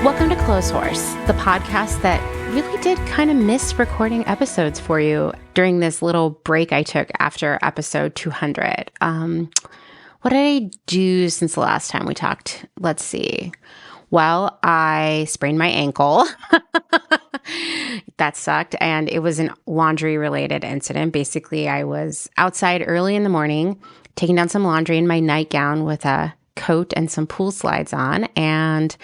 Welcome to Close Horse, the podcast that really did kind of miss recording episodes for you during this little break I took after episode 200. What did I do since the last time we talked? Let's see. Well, I sprained my ankle. That sucked. And it was an laundry-related incident. Basically, I was outside early in the morning, taking down some laundry in my nightgown with a coat and some pool slides on. And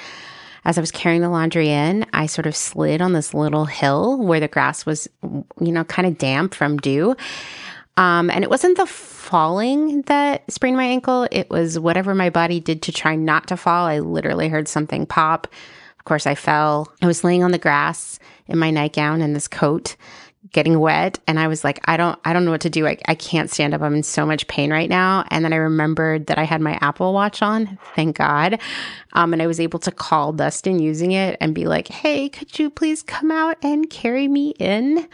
as I was carrying the laundry in, I sort of slid on this little hill where the grass was, kind of damp from dew. And it wasn't the falling that sprained my ankle. It was whatever my body did to try not to fall. I literally heard something pop. Of course, I fell. I was laying on the grass in my nightgown in this coat, getting wet. And I was like, I don't know what to do. I can't stand up. I'm in so much pain right now. And then I remembered that I had my Apple Watch on, thank God. And I was able to call Dustin using it and be like, hey, could you please come out and carry me in?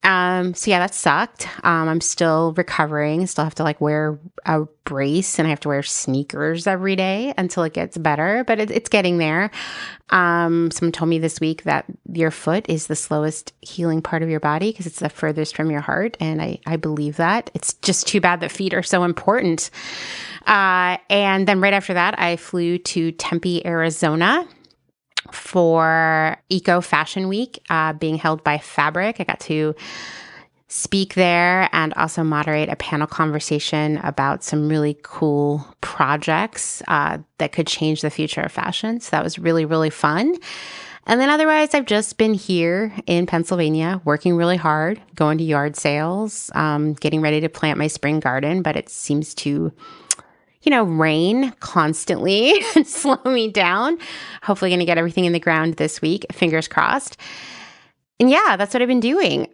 So yeah, that sucked. I'm still recovering, still have to wear a brace and I have to wear sneakers every day until it gets better, but it's getting there. Someone told me this week that your foot is the slowest healing part of your body because it's the furthest from your heart. And I believe that. It's just too bad that feet are so important. And then right after that, I flew to Tempe, Arizona for Eco Fashion Week, being held by Fabric. I got to speak there and also moderate a panel conversation about some really cool projects that could change the future of fashion. So that was really, really fun. And then otherwise, I've just been here in Pennsylvania, working really hard, going to yard sales, getting ready to plant my spring garden, but it seems to rain constantly and slow me down. Hopefully going to get everything in the ground this week. Fingers crossed. And yeah, that's what I've been doing.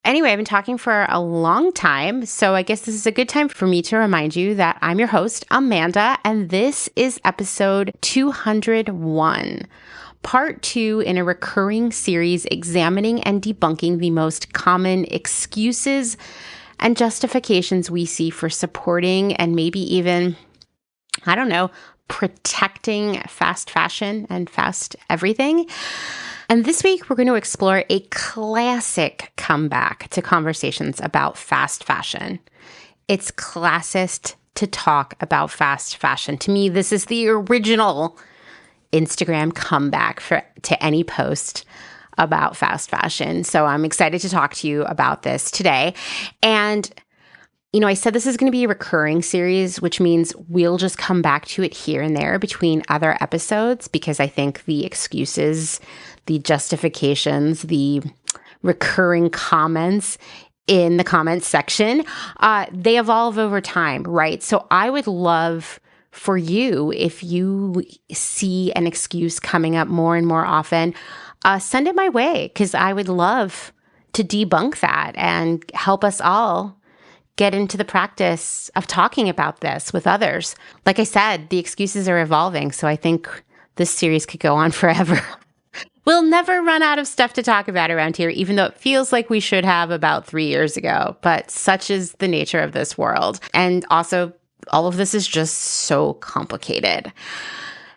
Anyway, I've been talking for a long time, so I guess this is a good time for me to remind you that I'm your host, Amanda, and this is episode 201, part 2 in a recurring series examining and debunking the most common excuses and justifications we see for supporting and maybe even, protecting fast fashion and fast everything. And this week, we're going to explore a classic comeback to conversations about fast fashion. It's classist to talk about fast fashion. To me, this is the original Instagram comeback to any post about fast fashion. So I'm excited to talk to you about this today. And, I said this is going to be a recurring series, which means we'll just come back to it here and there between other episodes, because I think the excuses, the justifications, the recurring comments in the comments section, they evolve over time, right? So I would love for you, if you see an excuse coming up more and more often, send it my way, because I would love to debunk that and help us all get into the practice of talking about this with others. Like I said, the excuses are evolving, so I think this series could go on forever. We'll never run out of stuff to talk about around here, even though it feels like we should have about 3 years ago. But such is the nature of this world. And also, all of this is just so complicated.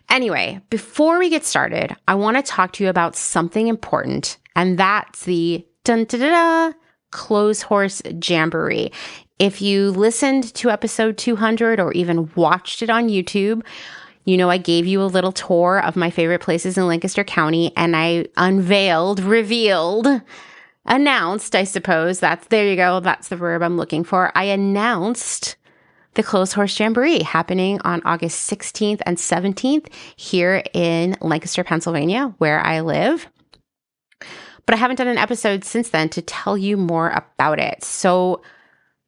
Anyway, before we get started, I want to talk to you about something important, and that's the Close Horse Jamboree. If you listened to episode 200 or even watched it on YouTube, I gave you a little tour of my favorite places in Lancaster County, and I announced, I suppose, there you go, that's the verb I'm looking for. I announced the Close Horse Jamboree happening on August 16th and 17th here in Lancaster, Pennsylvania, where I live. But I haven't done an episode since then to tell you more about it. So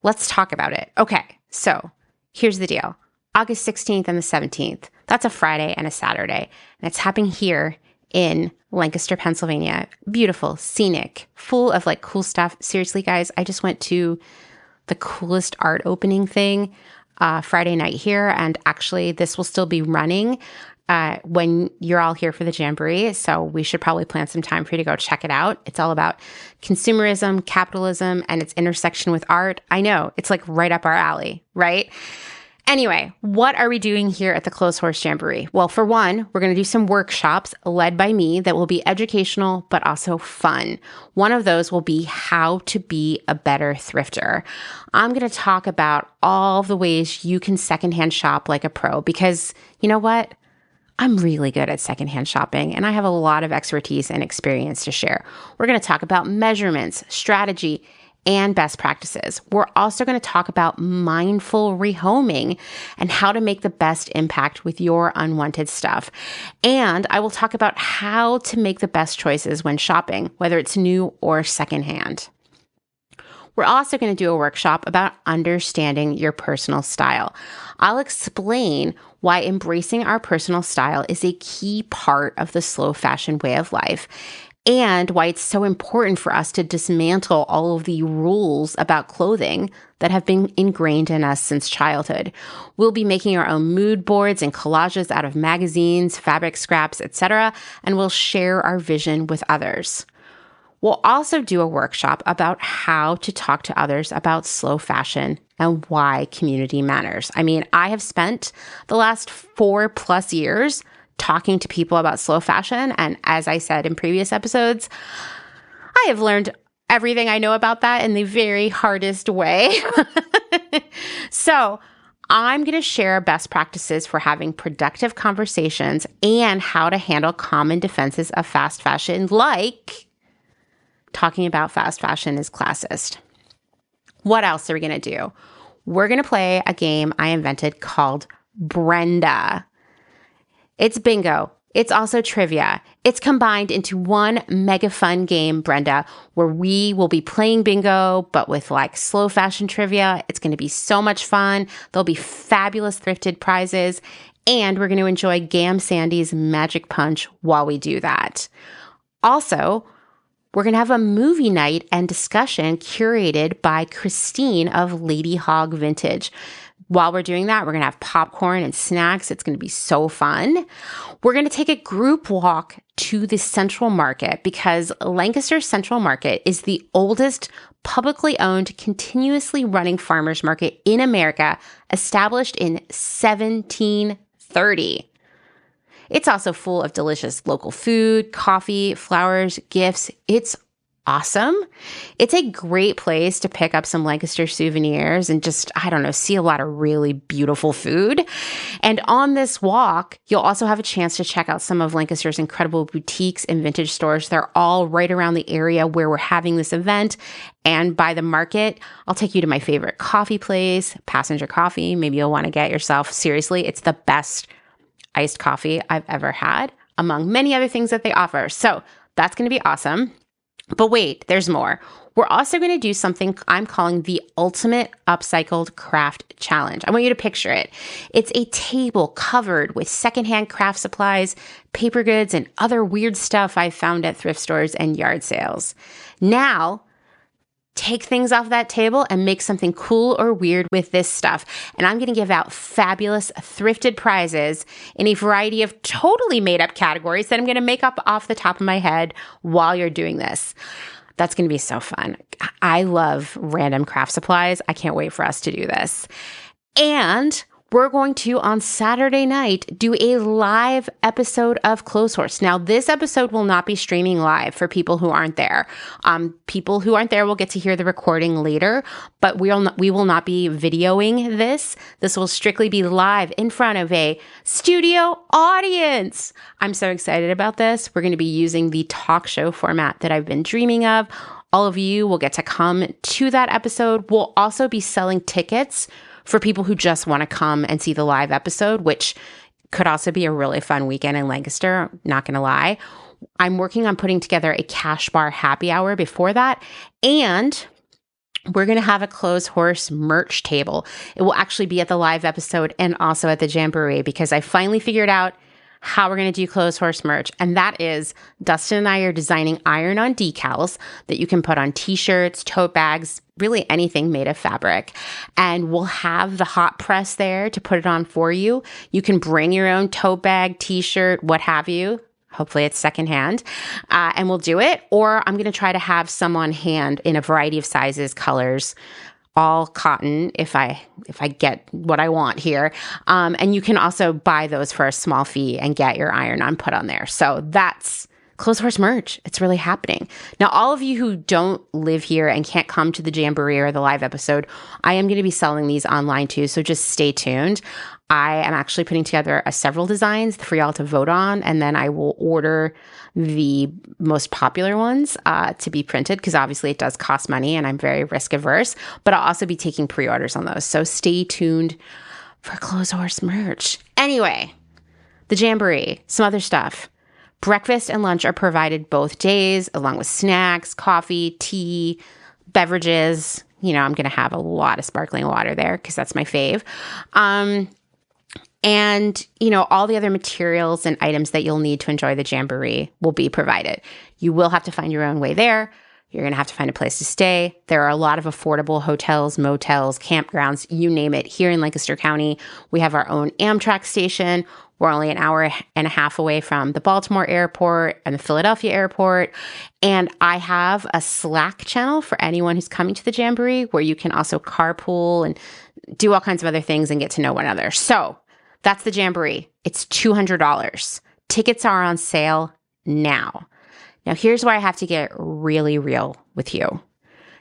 let's talk about it. Okay, so here's the deal. August 16th and the 17th, that's a Friday and a Saturday, and it's happening here in Lancaster, Pennsylvania. Beautiful, scenic, full of cool stuff. Seriously, guys, I just went to the coolest art opening thing Friday night here, and actually this will still be running when you're all here for the Jamboree. So we should probably plan some time for you to go check it out. It's all about consumerism, capitalism, and its intersection with art. I know, it's right up our alley, right? Anyway, what are we doing here at the Clothes Horse Jamboree? Well, for one, we're going to do some workshops led by me that will be educational, but also fun. One of those will be how to be a better thrifter. I'm going to talk about all the ways you can secondhand shop like a pro, because you know what? I'm really good at secondhand shopping, and I have a lot of expertise and experience to share. We're going to talk about measurements, strategy, and best practices. We're also going to talk about mindful rehoming and how to make the best impact with your unwanted stuff. And I will talk about how to make the best choices when shopping, whether it's new or secondhand. We're also going to do a workshop about understanding your personal style. I'll explain why embracing our personal style is a key part of the slow fashion way of life, and why it's so important for us to dismantle all of the rules about clothing that have been ingrained in us since childhood. We'll be making our own mood boards and collages out of magazines, fabric scraps, etc., and we'll share our vision with others. We'll also do a workshop about how to talk to others about slow fashion and why community matters. I mean, I have spent the last 4+ years talking to people about slow fashion. And as I said in previous episodes, I have learned everything I know about that in the very hardest way. So I'm going to share best practices for having productive conversations and how to handle common defenses of fast fashion, like talking about fast fashion is classist. What else are we going to do? We're going to play a game I invented called Brenda. It's bingo. It's also trivia. It's combined into one mega fun game, Brenda, where we will be playing bingo, but with like slow fashion trivia. It's going to be so much fun. There'll be fabulous thrifted prizes, and we're going to enjoy Gam Sandy's Magic Punch while we do that. Also, we're going to have a movie night and discussion curated by Christine of Lady Hog Vintage. While we're doing that, we're going to have popcorn and snacks. It's going to be so fun. We're going to take a group walk to the Central Market because Lancaster Central Market is the oldest publicly owned, continuously running farmers market in America, established in 1730. It's also full of delicious local food, coffee, flowers, gifts. It's awesome. It's a great place to pick up some Lancaster souvenirs and just, see a lot of really beautiful food. And on this walk, you'll also have a chance to check out some of Lancaster's incredible boutiques and vintage stores. They're all right around the area where we're having this event. And by the market, I'll take you to my favorite coffee place, Passenger Coffee. Maybe you'll want to get yourself, seriously, it's the best iced coffee I've ever had, among many other things that they offer. So that's going to be awesome. But wait, there's more. We're also going to do something I'm calling the Ultimate Upcycled Craft Challenge. I want you to picture it. It's a table covered with secondhand craft supplies, paper goods, and other weird stuff I found at thrift stores and yard sales. Now, take things off that table and make something cool or weird with this stuff. And I'm going to give out fabulous thrifted prizes in a variety of totally made up categories that I'm going to make up off the top of my head while you're doing this. That's going to be so fun. I love random craft supplies. I can't wait for us to do this. And we're going to, on Saturday night, do a live episode of Clothes Horse. Now, this episode will not be streaming live for people who aren't there. People who aren't there will get to hear the recording later, but we will not be videoing this. This will strictly be live in front of a studio audience. I'm so excited about this. We're going to be using the talk show format that I've been dreaming of. All of you will get to come to that episode. We'll also be selling tickets for people who just want to come and see the live episode, which could also be a really fun weekend in Lancaster, not going to lie. I'm working on putting together a cash bar happy hour before that, and we're going to have a Clothes Horse merch table. It will actually be at the live episode and also at the Jamboree because I finally figured out how we're going to do Clothes Horse merch. And that is Dustin and I are designing iron-on decals that you can put on t-shirts, tote bags, really anything made of fabric. And we'll have the hot press there to put it on for you. You can bring your own tote bag, t-shirt, what have you. Hopefully it's secondhand, and we'll do it. Or I'm going to try to have some on hand in a variety of sizes, colors, all cotton if I get what I want here. And you can also buy those for a small fee and get your iron-on put on there. So that's Clothes Horse merch. It's really happening. Now, all of you who don't live here and can't come to the Jamboree or the live episode, I am going to be selling these online too, so just stay tuned. I am actually putting together several designs for y'all to vote on, and then I will order the most popular ones to be printed, because obviously it does cost money and I'm very risk averse, but I'll also be taking pre-orders on those. So stay tuned for Clothes Horse merch. Anyway, the Jamboree, some other stuff. Breakfast and lunch are provided both days, along with snacks, coffee, tea, beverages. You know, I'm going to have a lot of sparkling water there because that's my fave. And, you know, all the other materials and items that you'll need to enjoy the Jamboree will be provided. You will have to find your own way there. You're going to have to find a place to stay. There are a lot of affordable hotels, motels, campgrounds, you name it. Here in Lancaster County, we have our own Amtrak station. We're only an hour and a half away from the Baltimore airport and the Philadelphia airport. And I have a Slack channel for anyone who's coming to the Jamboree where you can also carpool and do all kinds of other things and get to know one another. So that's the Jamboree. It's $200. Tickets are on sale now. Now, here's where I have to get really real with you.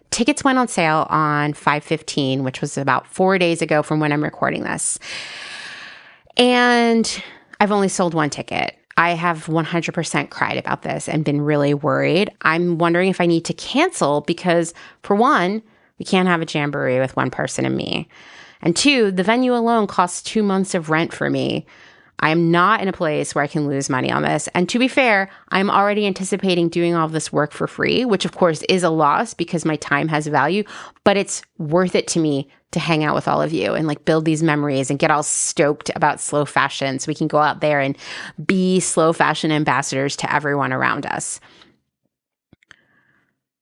Tickets went on sale on 5/15, which was about 4 days ago from when I'm recording this. And I've only sold one ticket. I have 100% cried about this and been really worried. I'm wondering if I need to cancel because, for one, we can't have a Jamboree with one person and me. And two, the venue alone costs 2 months of rent for me. I am not in a place where I can lose money on this. And to be fair, I'm already anticipating doing all of this work for free, which of course is a loss because my time has value, but it's worth it to me to hang out with all of you and like build these memories and get all stoked about slow fashion so we can go out there and be slow fashion ambassadors to everyone around us.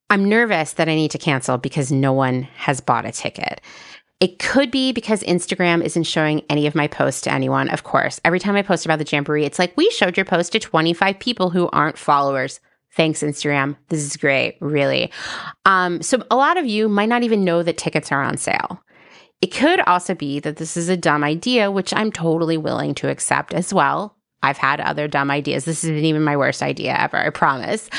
I'm nervous that I need to cancel because no one has bought a ticket. It could be because Instagram isn't showing any of my posts to anyone. Of course, every time I post about the Jamboree, it's like, we showed your post to 25 people who aren't followers. Thanks, Instagram. This is great, really. So a lot of you might not even know that tickets are on sale. It could also be that this is a dumb idea, which I'm totally willing to accept as well. I've had other dumb ideas. This isn't even my worst idea ever, I promise.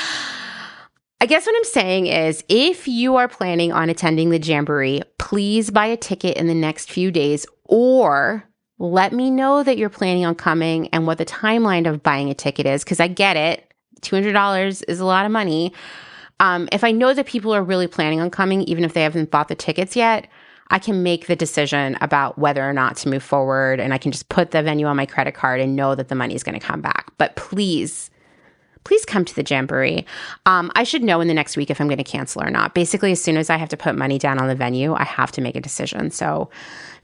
I guess what I'm saying is, if you are planning on attending the Jamboree, please buy a ticket in the next few days, or let me know that you're planning on coming and what the timeline of buying a ticket is, because I get it. $200 is a lot of money. If I know that people are really planning on coming, even if they haven't bought the tickets yet, I can make the decision about whether or not to move forward, and I can just put the venue on my credit card and know that the money is going to come back. But please come to the Jamboree. I should know in the next week if I'm going to cancel or not. Basically, as soon as I have to put money down on the venue, I have to make a decision. So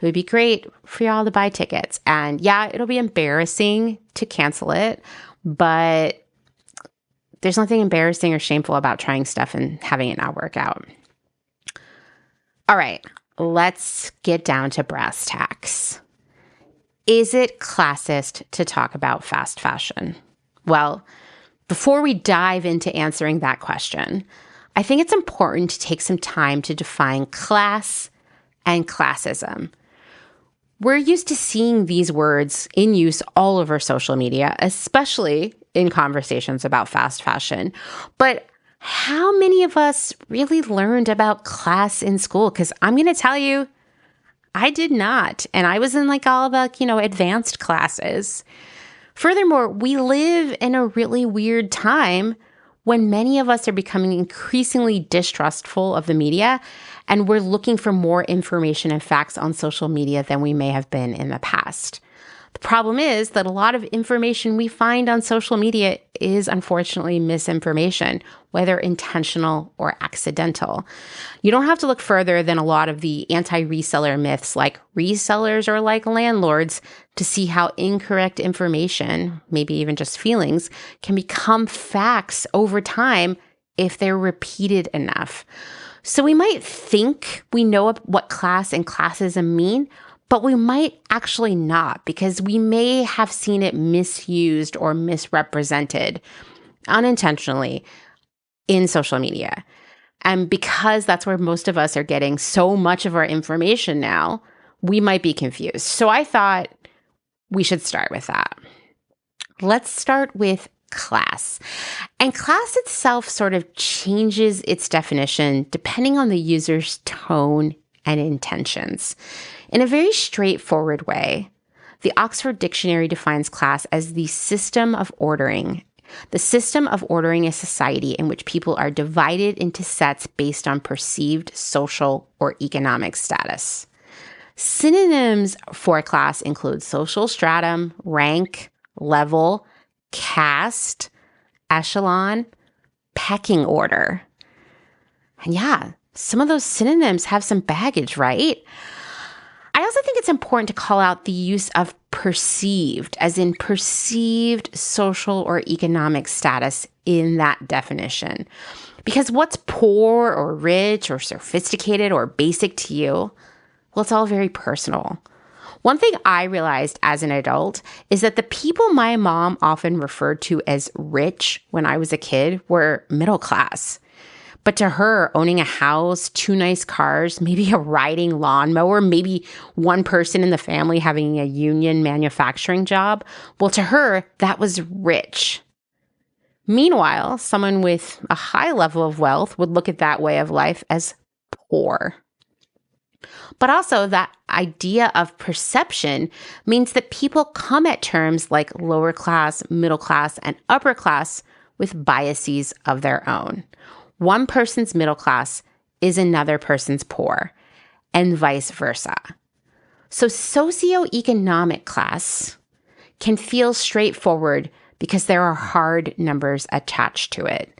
it would be great for y'all to buy tickets. And yeah, it'll be embarrassing to cancel it, but there's nothing embarrassing or shameful about trying stuff and having it not work out. All right, let's get down to brass tacks. Is it classist to talk about fast fashion? Well, before we dive into answering that question, I think it's important to take some time to define class and classism. We're used to seeing these words in use all over social media, especially in conversations about fast fashion. But how many of us really learned about class in school? Because I'm going to tell you, I did not. And I was in like all the, advanced classes. Furthermore, we live in a really weird time when many of us are becoming increasingly distrustful of the media, and we're looking for more information and facts on social media than we may have been in the past. The problem is that a lot of information we find on social media is unfortunately misinformation, whether intentional or accidental. You don't have to look further than a lot of the anti-reseller myths like resellers are like landlords to see how incorrect information, maybe even just feelings, can become facts over time if they're repeated enough. So we might think we know what class and classism mean, but we might actually not, because we may have seen it misused or misrepresented unintentionally in social media. And because that's where most of us are getting so much of our information now, we might be confused. So I thought we should start with that. Let's start with class. And class itself sort of changes its definition depending on the user's tone and intentions. In a very straightforward way, the Oxford Dictionary defines class as the system of ordering. The system of ordering a society in which people are divided into sets based on perceived social or economic status. Synonyms for class include social stratum, rank, level, caste, echelon, pecking order. And yeah, some of those synonyms have some baggage, right? I also think it's important to call out the use of perceived, as in perceived social or economic status in that definition. Because what's poor or rich or sophisticated or basic to you, well, it's all very personal. One thing I realized as an adult is that the people my mom often referred to as rich when I was a kid were middle class. But to her, owning a house, 2 nice cars, maybe a riding lawnmower, maybe one person in the family having a union manufacturing job, well, to her, that was rich. Meanwhile, someone with a high level of wealth would look at that way of life as poor. But also that idea of perception means that people come at terms like lower class, middle class, and upper class with biases of their own. One person's middle class is another person's poor, and vice versa. So socioeconomic class can feel straightforward because there are hard numbers attached to it.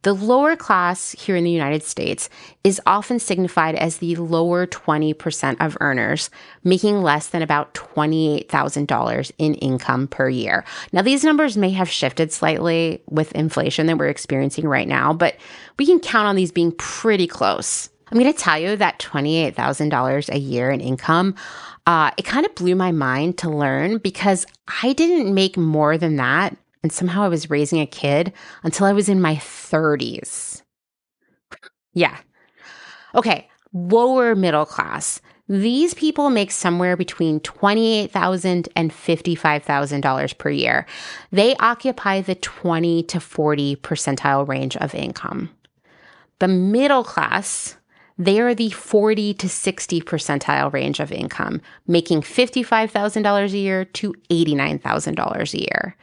The lower class here in the United States is often signified as the lower 20% of earners, making less than about $28,000 in income per year. Now, these numbers may have shifted slightly with inflation that we're experiencing right now, but we can count on these being pretty close. I'm going to tell you that $28,000 a year in income, it kind of blew my mind to learn because I didn't make more than that. And somehow I was raising a kid until I was in my 30s. Yeah. Okay. Lower middle class. These people make somewhere between $28,000 and $55,000 per year. They occupy the 20 to 40 percentile range of income. The middle class, they are the 40 to 60 percentile range of income, making $55,000 a year to $89,000 a year.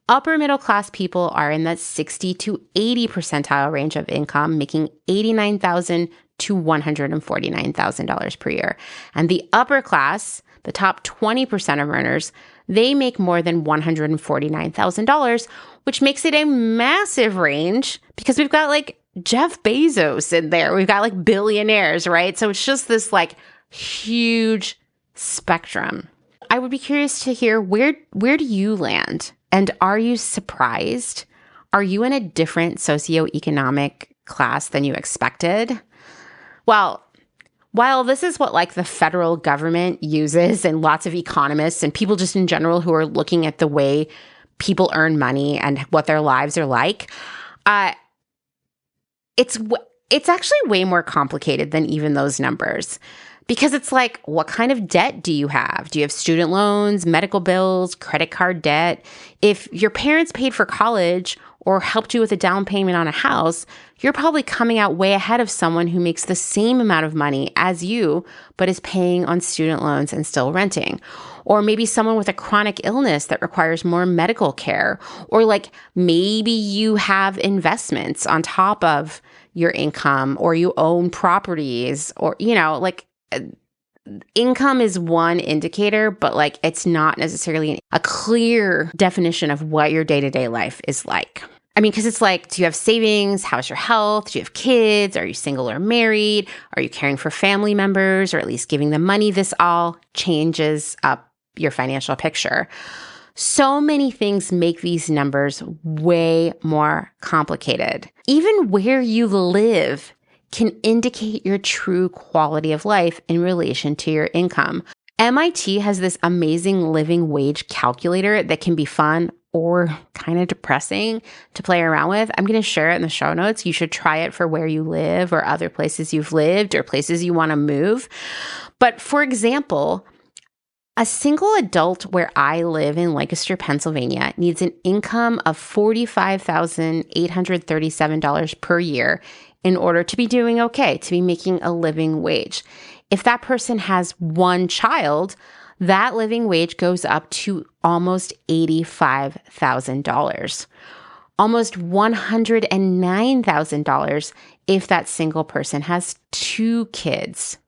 Upper middle class people are in that 60 to 80 percentile range of income, making $89,000 to $149,000 per year. And the upper class, the top 20% of earners, they make more than $149,000, which makes it a massive range because we've got like Jeff Bezos in there. We've got like billionaires, right? So it's just this like huge spectrum. I would be curious to hear where do you land? And are you surprised? Are you in a different socioeconomic class than you expected? Well, while this is what like the federal government uses and lots of economists and people just in general who are looking at the way people earn money and what their lives are like, it's actually way more complicated than even those numbers. Because it's like, what kind of debt do you have? Do you have student loans, medical bills, credit card debt? If your parents paid for college or helped you with a down payment on a house, you're probably coming out way ahead of someone who makes the same amount of money as you, but is paying on student loans and still renting. Or maybe someone with a chronic illness that requires more medical care. Or like maybe you have investments on top of your income, or you own properties, or, you know, like, income is one indicator, but like it's not necessarily a clear definition of what your day-to-day life is like. I mean, because it's like, do you have savings? How's your health? Do you have kids? Are you single or married? Are you caring for family members or at least giving them money? This all changes up your financial picture. So many things make these numbers way more complicated. Even where you live can indicate your true quality of life in relation to your income. MIT has this amazing living wage calculator that can be fun or kind of depressing to play around with, I'm going to share it in the show notes. You should try it for where you live or other places you've lived or places you want to move. But for example, a single adult where I live in Lancaster, Pennsylvania, needs an income of $45,837 per year in order to be doing okay, to be making a living wage. If that person has one child, that living wage goes up to almost $85,000, almost $109,000 if that single person has two kids.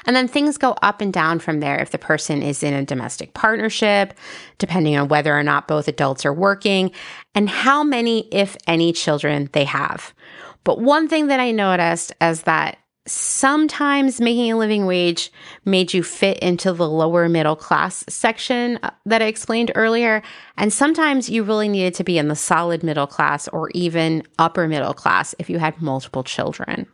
And then things go up and down from there if the person is in a domestic partnership, depending on whether or not both adults are working, and how many, if any, children they have. But one thing that I noticed is that sometimes making a living wage made you fit into the lower middle class section that I explained earlier. And sometimes you really needed to be in the solid middle class or even upper middle class if you had multiple children.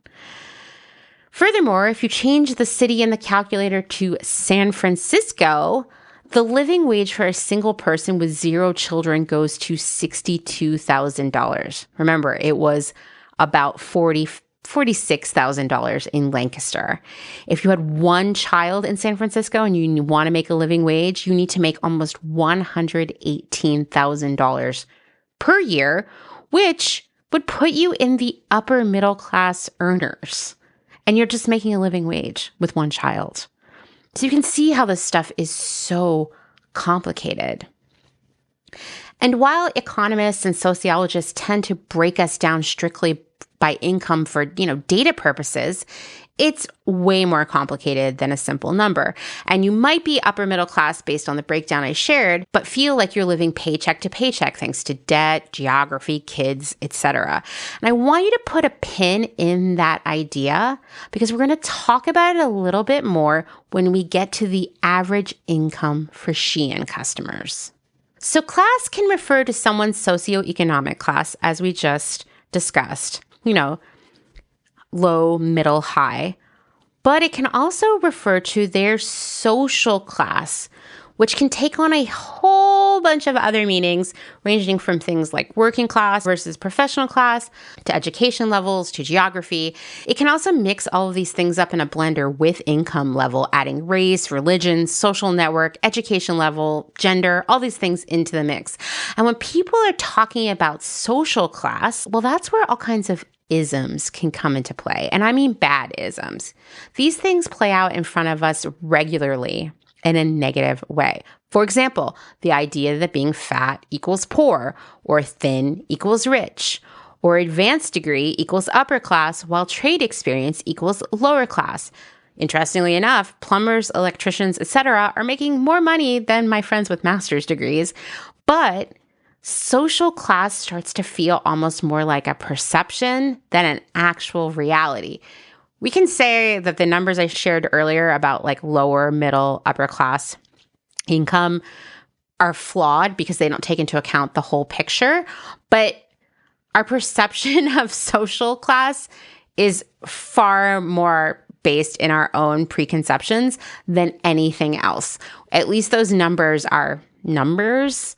Furthermore, if you change the city in the calculator to San Francisco, the living wage for a single person with 0 children goes to $62,000. Remember, it was about $46,000 in Lancaster. If you had one child in San Francisco and you want to make a living wage, you need to make almost $118,000 per year, which would put you in the upper middle class earners. And you're just making a living wage with one child. So you can see how this stuff is so complicated. And while economists and sociologists tend to break us down strictly by income for, data purposes, it's way more complicated than a simple number. And you might be upper middle class based on the breakdown I shared, but feel like you're living paycheck to paycheck thanks to debt, geography, kids, etc. And I want you to put a pin in that idea because we're going to talk about it a little bit more when we get to the average income for Shein customers. So class can refer to someone's socioeconomic class, as we just discussed, low, middle, high, but it can also refer to their social class, which can take on a whole bunch of other meanings, ranging from things like working class versus professional class, to education levels, to geography. It can also mix all of these things up in a blender with income level, adding race, religion, social network, education level, gender, all these things into the mix. And when people are talking about social class, well, that's where all kinds of isms can come into play. And I mean bad isms. These things play out in front of us regularly in a negative way. For example, the idea that being fat equals poor, or thin equals rich, or advanced degree equals upper class, while trade experience equals lower class. Interestingly enough, plumbers, electricians, etc. are making more money than my friends with master's degrees, but social class starts to feel almost more like a perception than an actual reality. We can say that the numbers I shared earlier about like lower, middle, upper class income are flawed because they don't take into account the whole picture. But our perception of social class is far more based in our own preconceptions than anything else. At least those numbers are numbers.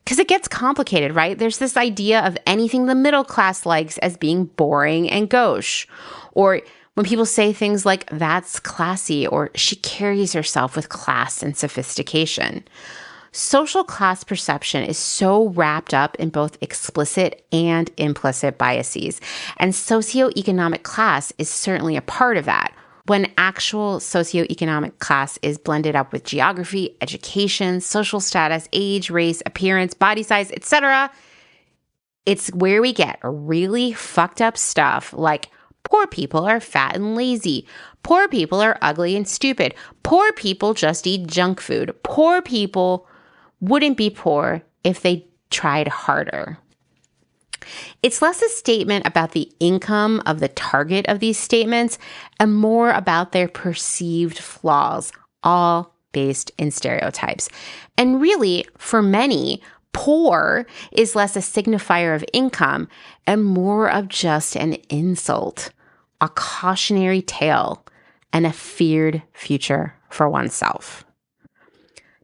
Because it gets complicated, right? There's this idea of anything the middle class likes as being boring and gauche. Or when people say things like, that's classy, or she carries herself with class and sophistication. Social class perception is so wrapped up in both explicit and implicit biases. And socioeconomic class is certainly a part of that. When actual socioeconomic class is blended up with geography, education, social status, age, race, appearance, body size, etc., it's where we get really fucked up stuff like poor people are fat and lazy, poor people are ugly and stupid, poor people just eat junk food, poor people wouldn't be poor if they tried harder. It's less a statement about the income of the target of these statements and more about their perceived flaws, all based in stereotypes. And really, for many, poor is less a signifier of income and more of just an insult, a cautionary tale, and a feared future for oneself.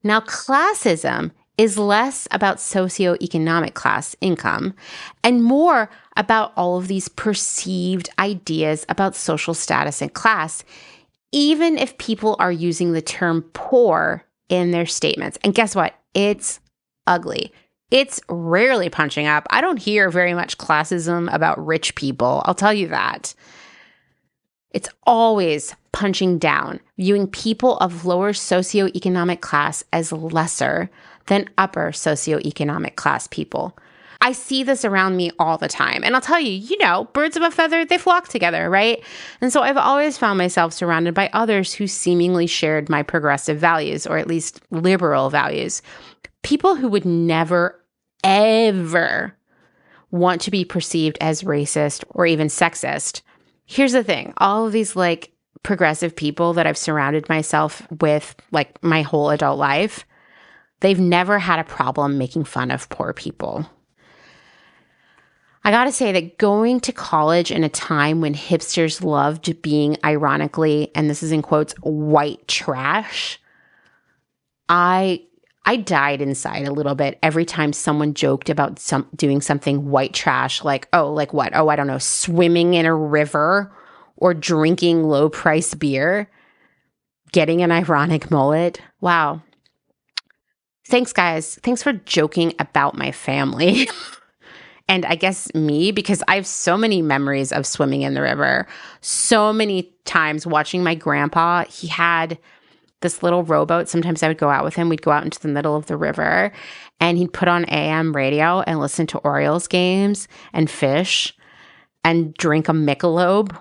Now, classism is less about socioeconomic class income and more about all of these perceived ideas about social status and class, even if people are using the term poor in their statements. And guess what? It's ugly. It's rarely punching up. I don't hear very much classism about rich people. I'll tell you that. It's always punching down, viewing people of lower socioeconomic class as lesser than upper socioeconomic class people. I see this around me all the time. And I'll tell you, birds of a feather, they flock together, right? And so I've always found myself surrounded by others who seemingly shared my progressive values, or at least liberal values. People who would never, ever want to be perceived as racist or even sexist. Here's the thing. All of these progressive people that I've surrounded myself with my whole adult life, they've never had a problem making fun of poor people. I gotta say that going to college in a time when hipsters loved being ironically, and this is in quotes, white trash, I died inside a little bit every time someone joked about doing something white trash, what? Oh, I don't know, swimming in a river or drinking low-price beer, getting an ironic mullet. Wow. Thanks, guys. Thanks for joking about my family. And I guess me, because I have so many memories of swimming in the river. So many times watching my grandpa, he had this little rowboat. Sometimes I would go out with him. We'd go out into the middle of the river and he'd put on AM radio and listen to Orioles games and fish and drink a Michelob,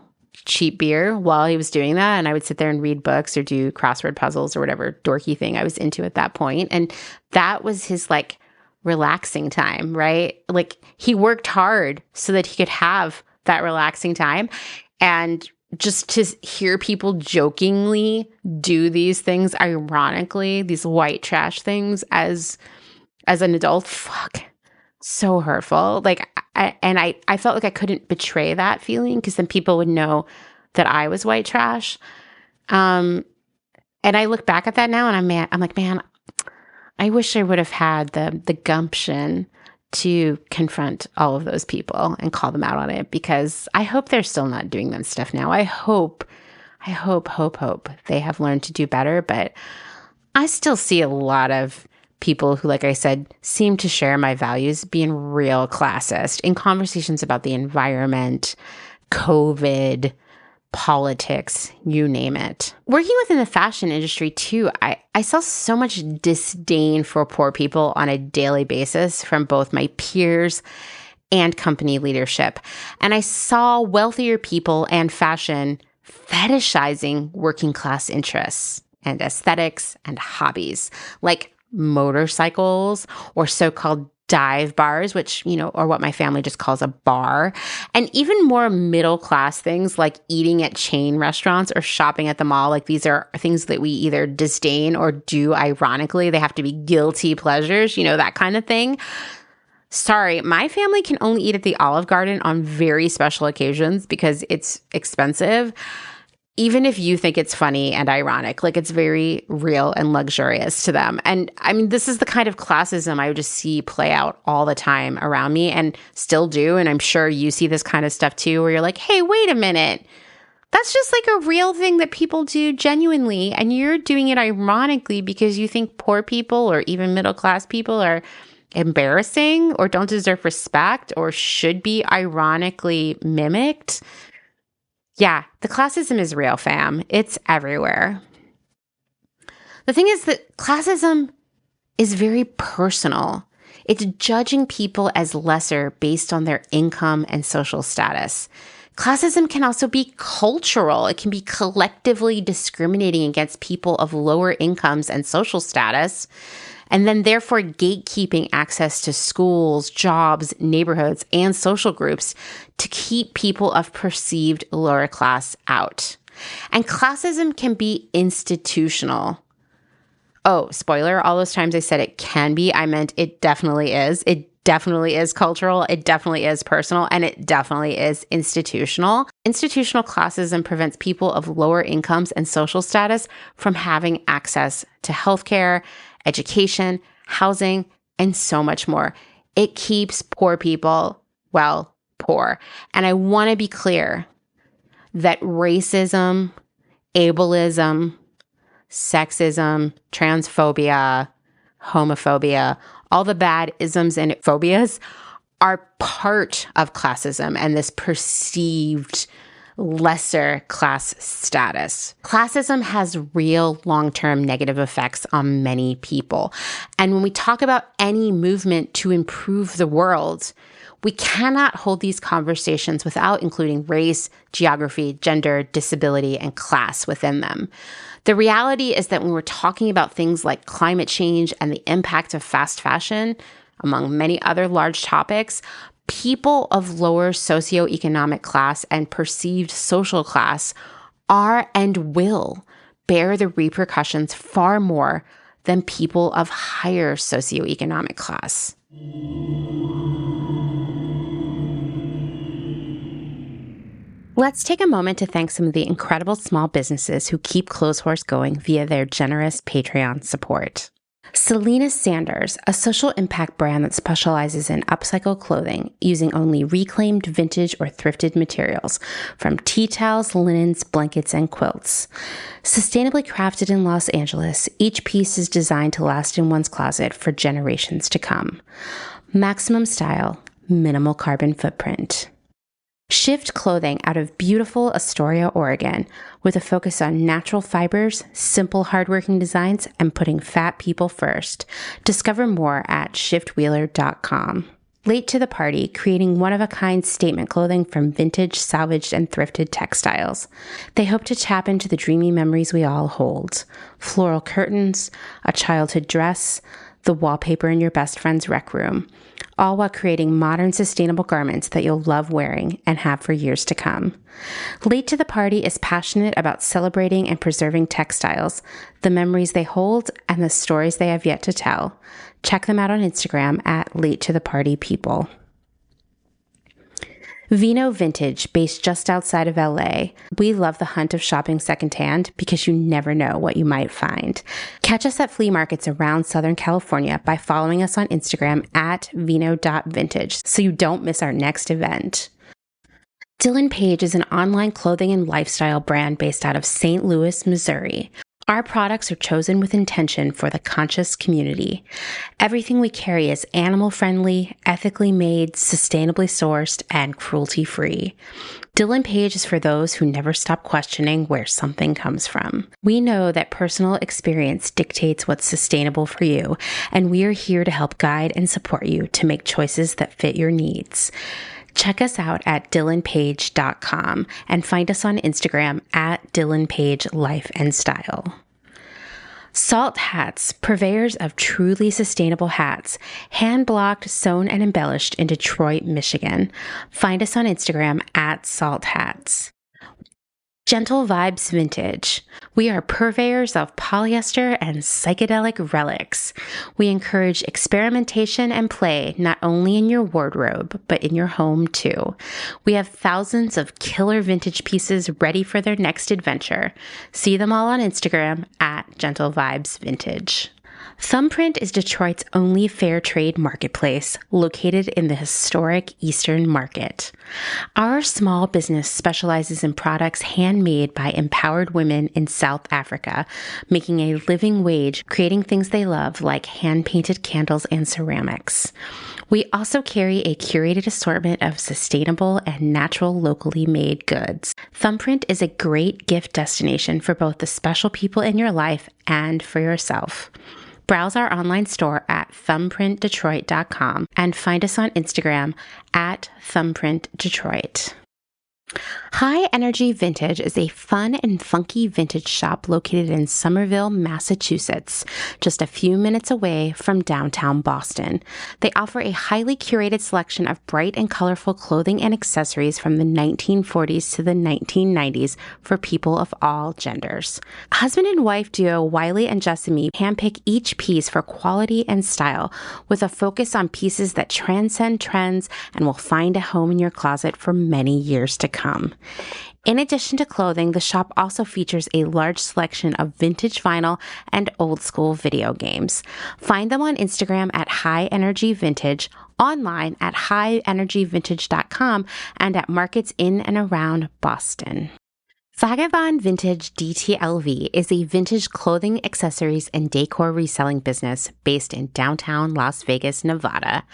cheap beer, while he was doing that. And I would sit there and read books or do crossword puzzles or whatever dorky thing I was into at that point. And that was his relaxing time, right? He worked hard so that he could have that relaxing time. And just to hear people jokingly do these things, ironically, these white trash things as an adult, so hurtful. I felt like I couldn't betray that feeling because then people would know that I was white trash. And I look back at that now and I'm like, man, I wish I would have had the gumption to confront all of those people and call them out on it, because I hope they're still not doing that stuff now. I hope they have learned to do better, but I still see a lot of people who, like I said, seem to share my values being real classist in conversations about the environment, COVID, politics, you name it. Working within the fashion industry too, I saw so much disdain for poor people on a daily basis from both my peers and company leadership. And I saw wealthier people and fashion fetishizing working class interests and aesthetics and hobbies, like motorcycles or so-called dive bars, which, or what my family just calls a bar, and even more middle class things like eating at chain restaurants or shopping at the mall. These are things that we either disdain or do ironically. They have to be guilty pleasures, that kind of thing. Sorry, my family can only eat at the Olive Garden on very special occasions because it's expensive. Even if you think it's funny and ironic, it's very real and luxurious to them. And I mean, this is the kind of classism I would just see play out all the time around me and still do. And I'm sure you see this kind of stuff too, where you're like, hey, wait a minute. That's just a real thing that people do genuinely. And you're doing it ironically because you think poor people or even middle class people are embarrassing or don't deserve respect or should be ironically mimicked. Yeah, the classism is real, fam. It's everywhere. The thing is that classism is very personal. It's judging people as lesser based on their income and social status. Classism can also be cultural. It can be collectively discriminating against people of lower incomes and social status, and then therefore gatekeeping access to schools, jobs, neighborhoods, and social groups to keep people of perceived lower class out. And classism can be institutional. Oh, spoiler, all those times I said it can be, I meant it definitely is. It definitely is cultural, it definitely is personal, and it definitely is institutional. Institutional classism prevents people of lower incomes and social status from having access to healthcare, education, housing, and so much more. It keeps poor people, well, poor. And I want to be clear that racism, ableism, sexism, transphobia, homophobia, all the bad isms and phobias are part of classism and this perceived lesser class status. Classism has real long-term negative effects on many people. And when we talk about any movement to improve the world, we cannot hold these conversations without including race, geography, gender, disability, and class within them. The reality is that when we're talking about things like climate change and the impact of fast fashion, among many other large topics, people of lower socioeconomic class and perceived social class are and will bear the repercussions far more than people of higher socioeconomic class. Let's take a moment to thank some of the incredible small businesses who keep Clotheshorse going via their generous Patreon support. Selena Sanders, a social impact brand that specializes in upcycle clothing using only reclaimed vintage or thrifted materials from tea towels, linens, blankets, and quilts. Sustainably crafted in Los Angeles, each piece is designed to last in one's closet for generations to come. Maximum style, minimal carbon footprint. Shift Clothing out of beautiful Astoria, Oregon, with a focus on natural fibers, simple hardworking designs, and putting fat people first. Discover more at shiftwheeler.com. Late to the Party, creating one-of-a-kind statement clothing from vintage, salvaged, and thrifted textiles. They hope to tap into the dreamy memories we all hold. Floral curtains, a childhood dress, the wallpaper in your best friend's rec room, all while creating modern, sustainable garments that you'll love wearing and have for years to come. Late to the Party is passionate about celebrating and preserving textiles, the memories they hold, and the stories they have yet to tell. Check them out on Instagram at Late to the Party People. Vino Vintage, based just outside of LA. We love the hunt of shopping secondhand because you never know what you might find. Catch us at flea markets around Southern California by following us on Instagram at vino.vintage so you don't miss our next event. Dylan Page is an online clothing and lifestyle brand based out of St. Louis, Missouri. Our products are chosen with intention for the conscious community. Everything we carry is animal-friendly, ethically made, sustainably sourced, and cruelty-free. Dylan Page is for those who never stop questioning where something comes from. We know that personal experience dictates what's sustainable for you, and we are here to help guide and support you to make choices that fit your needs. Check us out at dylanpage.com and find us on Instagram at dylanpagelifeandstyle. Salt Hats, purveyors of truly sustainable hats, hand-blocked, sewn, and embellished in Detroit, Michigan. Find us on Instagram at Salt Hats. Gentle Vibes Vintage. We are purveyors of polyester and psychedelic relics. We encourage experimentation and play not only in your wardrobe, but in your home too. We have thousands of killer vintage pieces ready for their next adventure. See them all on Instagram at Gentle Vibes Vintage. Thumbprint is Detroit's only fair trade marketplace located in the historic Eastern Market. Our small business specializes in products handmade by empowered women in South Africa, making a living wage, creating things they love like hand-painted candles and ceramics. We also carry a curated assortment of sustainable and natural locally made goods. Thumbprint is a great gift destination for both the special people in your life and for yourself. Browse our online store at thumbprintdetroit.com and find us on Instagram at thumbprintdetroit. High Energy Vintage is a fun and funky vintage shop located in Somerville, Massachusetts, just a few minutes away from downtown Boston. They offer a highly curated selection of bright and colorful clothing and accessories from the 1940s to the 1990s for people of all genders. Husband and wife duo Wiley and Jessamy handpick each piece for quality and style, with a focus on pieces that transcend trends and will find a home in your closet for many years to come. In addition to clothing, the shop also features a large selection of vintage vinyl and old school video games. Find them on Instagram at High Energy Vintage, online at highenergyvintage.com, and at markets in and around Boston. Vagabond Vintage DTLV is a vintage clothing, accessories, and decor reselling business based in downtown Las Vegas, Nevada.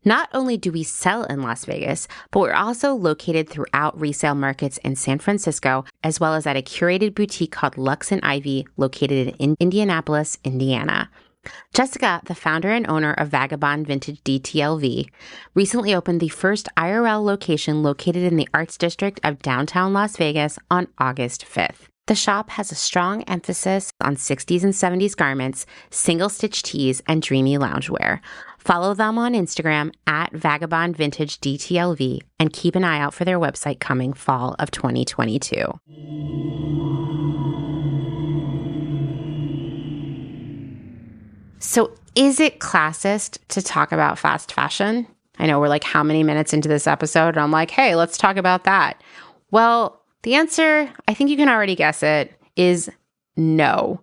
Not only do we sell in Las Vegas, but we're also located throughout resale markets in San Francisco, as well as at a curated boutique called Lux and Ivy, located in Indianapolis, Indiana. Jessica, the founder and owner of Vagabond Vintage DTLV, recently opened the first IRL location located in the Arts District of downtown Las Vegas on August 5th. The shop has a strong emphasis on 60s and 70s garments, single-stitch tees, and dreamy loungewear. Follow them on Instagram at Vagabond Vintage DTLV and keep an eye out for their website coming fall of 2022. So is it classist to talk about fast fashion? I know we're like how many minutes into this episode and I'm like, hey, let's talk about that. Well, the answer, I think you can already guess it, is no.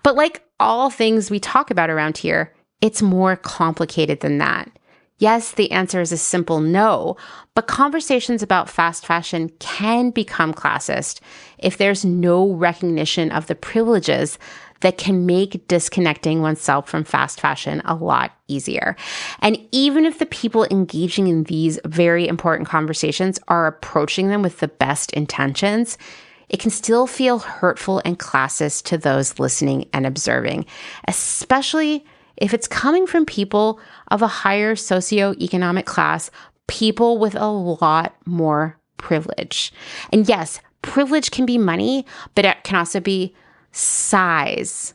But like all things we talk about around here, it's more complicated than that. Yes, the answer is a simple no, but conversations about fast fashion can become classist if there's no recognition of the privileges that can make disconnecting oneself from fast fashion a lot easier. And even if the people engaging in these very important conversations are approaching them with the best intentions, it can still feel hurtful and classist to those listening and observing, especially if it's coming from people of a higher socioeconomic class, people with a lot more privilege. And yes, privilege can be money, but it can also be size,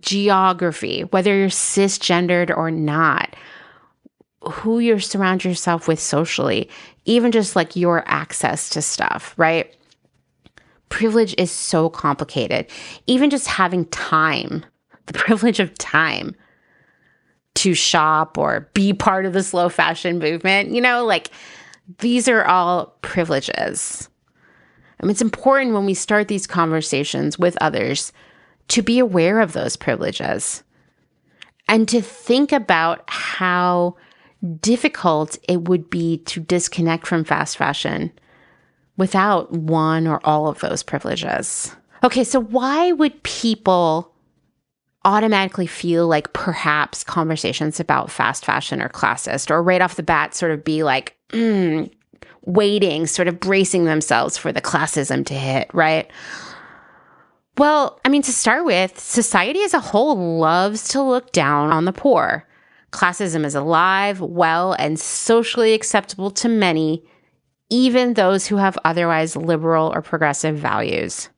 geography, whether you're cisgendered or not, who you surround yourself with socially, even just like your access to stuff, right? Privilege is so complicated. Even just having time, the privilege of time to shop or be part of the slow fashion movement, like these are all privileges. I mean, it's important when we start these conversations with others to be aware of those privileges and to think about how difficult it would be to disconnect from fast fashion without one or all of those privileges. Okay, so why would people automatically feel like perhaps conversations about fast fashion are classist, or right off the bat sort of be like, waiting, sort of bracing themselves for the classism to hit, right? Well, I mean, to start with, society as a whole loves to look down on the poor. Classism is alive, well, and socially acceptable to many, even those who have otherwise liberal or progressive values.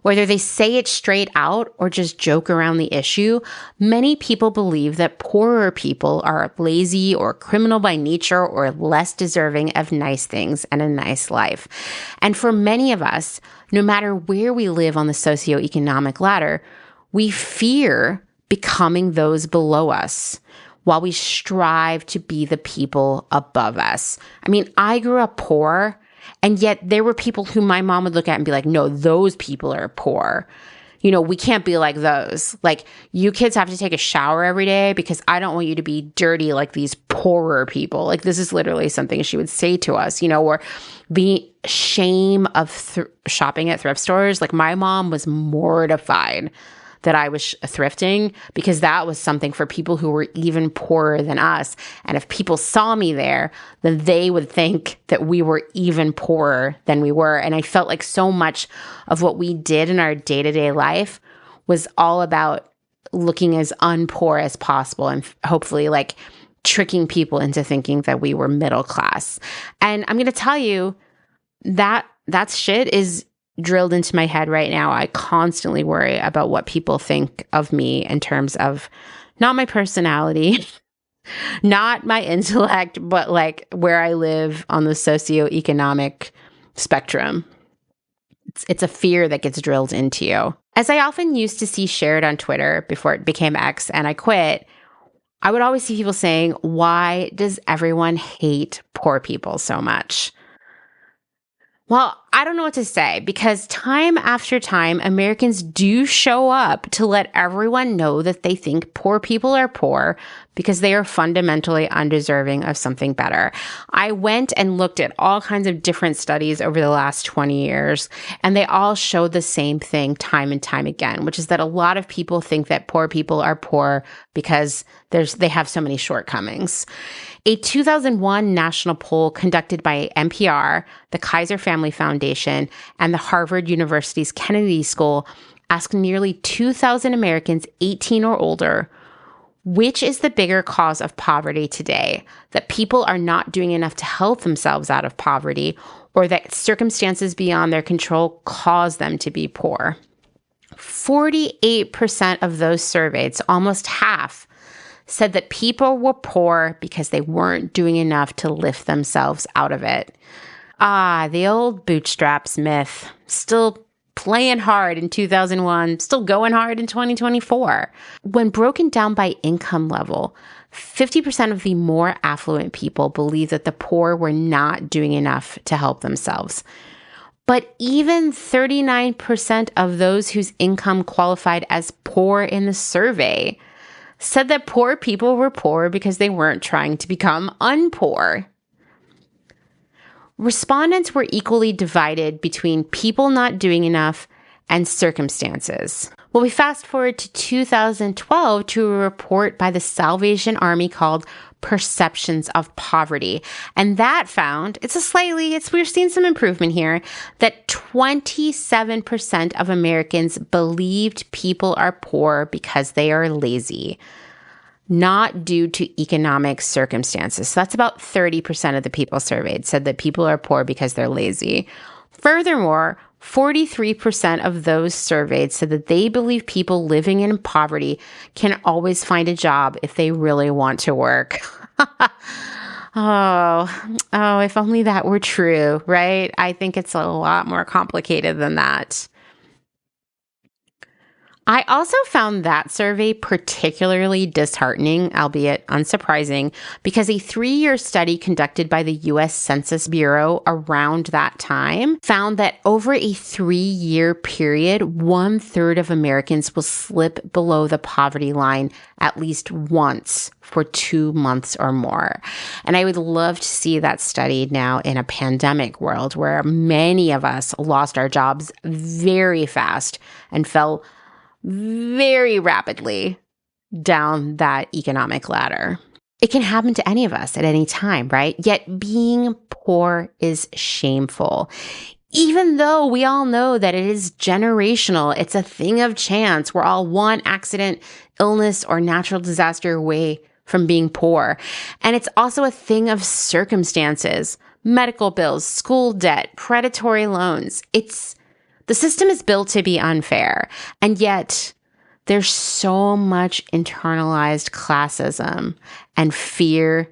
Whether they say it straight out or just joke around the issue, many people believe that poorer people are lazy or criminal by nature or less deserving of nice things and a nice life. And for many of us, no matter where we live on the socioeconomic ladder, we fear becoming those below us while we strive to be the people above us. I mean, I grew up poor, and yet there were people who my mom would look at and be like, no, those people are poor. We can't be like those. Like, you kids have to take a shower every day because I don't want you to be dirty like these poorer people. Like, this is literally something she would say to us, or the shame of shopping at thrift stores. Like, my mom was mortified that I was thrifting because that was something for people who were even poorer than us. And if people saw me there, then they would think that we were even poorer than we were. And I felt like so much of what we did in our day-to-day life was all about looking as unpoor as possible and hopefully like tricking people into thinking that we were middle class. And I'm going to tell you that shit is drilled into my head right now. I constantly worry about what people think of me in terms of not my personality, not my intellect, but like where I live on the socioeconomic spectrum. It's a fear that gets drilled into you. As I often used to see shared on Twitter before it became X and I quit, I would always see people saying, why does everyone hate poor people so much? Well, I don't know what to say because time after time, Americans do show up to let everyone know that they think poor people are poor because they are fundamentally undeserving of something better. I went and looked at all kinds of different studies over the last 20 years, and they all show the same thing time and time again, which is that a lot of people think that poor people are poor because they have so many shortcomings. A 2001 national poll conducted by NPR, the Kaiser Family Foundation, and the Harvard University's Kennedy School asked nearly 2,000 Americans 18 or older, which is the bigger cause of poverty today? That people are not doing enough to help themselves out of poverty, or that circumstances beyond their control cause them to be poor? 48% of those surveyed, so almost half, said that people were poor because they weren't doing enough to lift themselves out of it. The old bootstraps myth, still playing hard in 2001, still going hard in 2024. When broken down by income level, 50% of the more affluent people believe that the poor were not doing enough to help themselves. But even 39% of those whose income qualified as poor in the survey said that poor people were poor because they weren't trying to become unpoor. Respondents were equally divided between people not doing enough and circumstances. Well, we fast forward to 2012 to a report by the Salvation Army called Perceptions of Poverty. And that found, we're seeing some improvement here, that 27% of Americans believed people are poor because they are lazy, not due to economic circumstances. So that's about 30% of the people surveyed said that people are poor because they're lazy. Furthermore, 43% of those surveyed said that they believe people living in poverty can always find a job if they really want to work. If only that were true, right? I think it's a lot more complicated than that. I also found that survey particularly disheartening, albeit unsurprising, because a 3-year study conducted by the U.S. Census Bureau around that time found that over a 3-year period, 1/3 of Americans will slip below the poverty line at least once for 2 months or more. And I would love to see that studied now in a pandemic world where many of us lost our jobs very fast and fell very rapidly down that economic ladder. It can happen to any of us at any time, right? Yet being poor is shameful. Even though we all know that it is generational, it's a thing of chance. We're all one accident, illness, or natural disaster away from being poor. And it's also a thing of circumstances, medical bills, school debt, predatory loans. The system is built to be unfair, and yet there's so much internalized classism and fear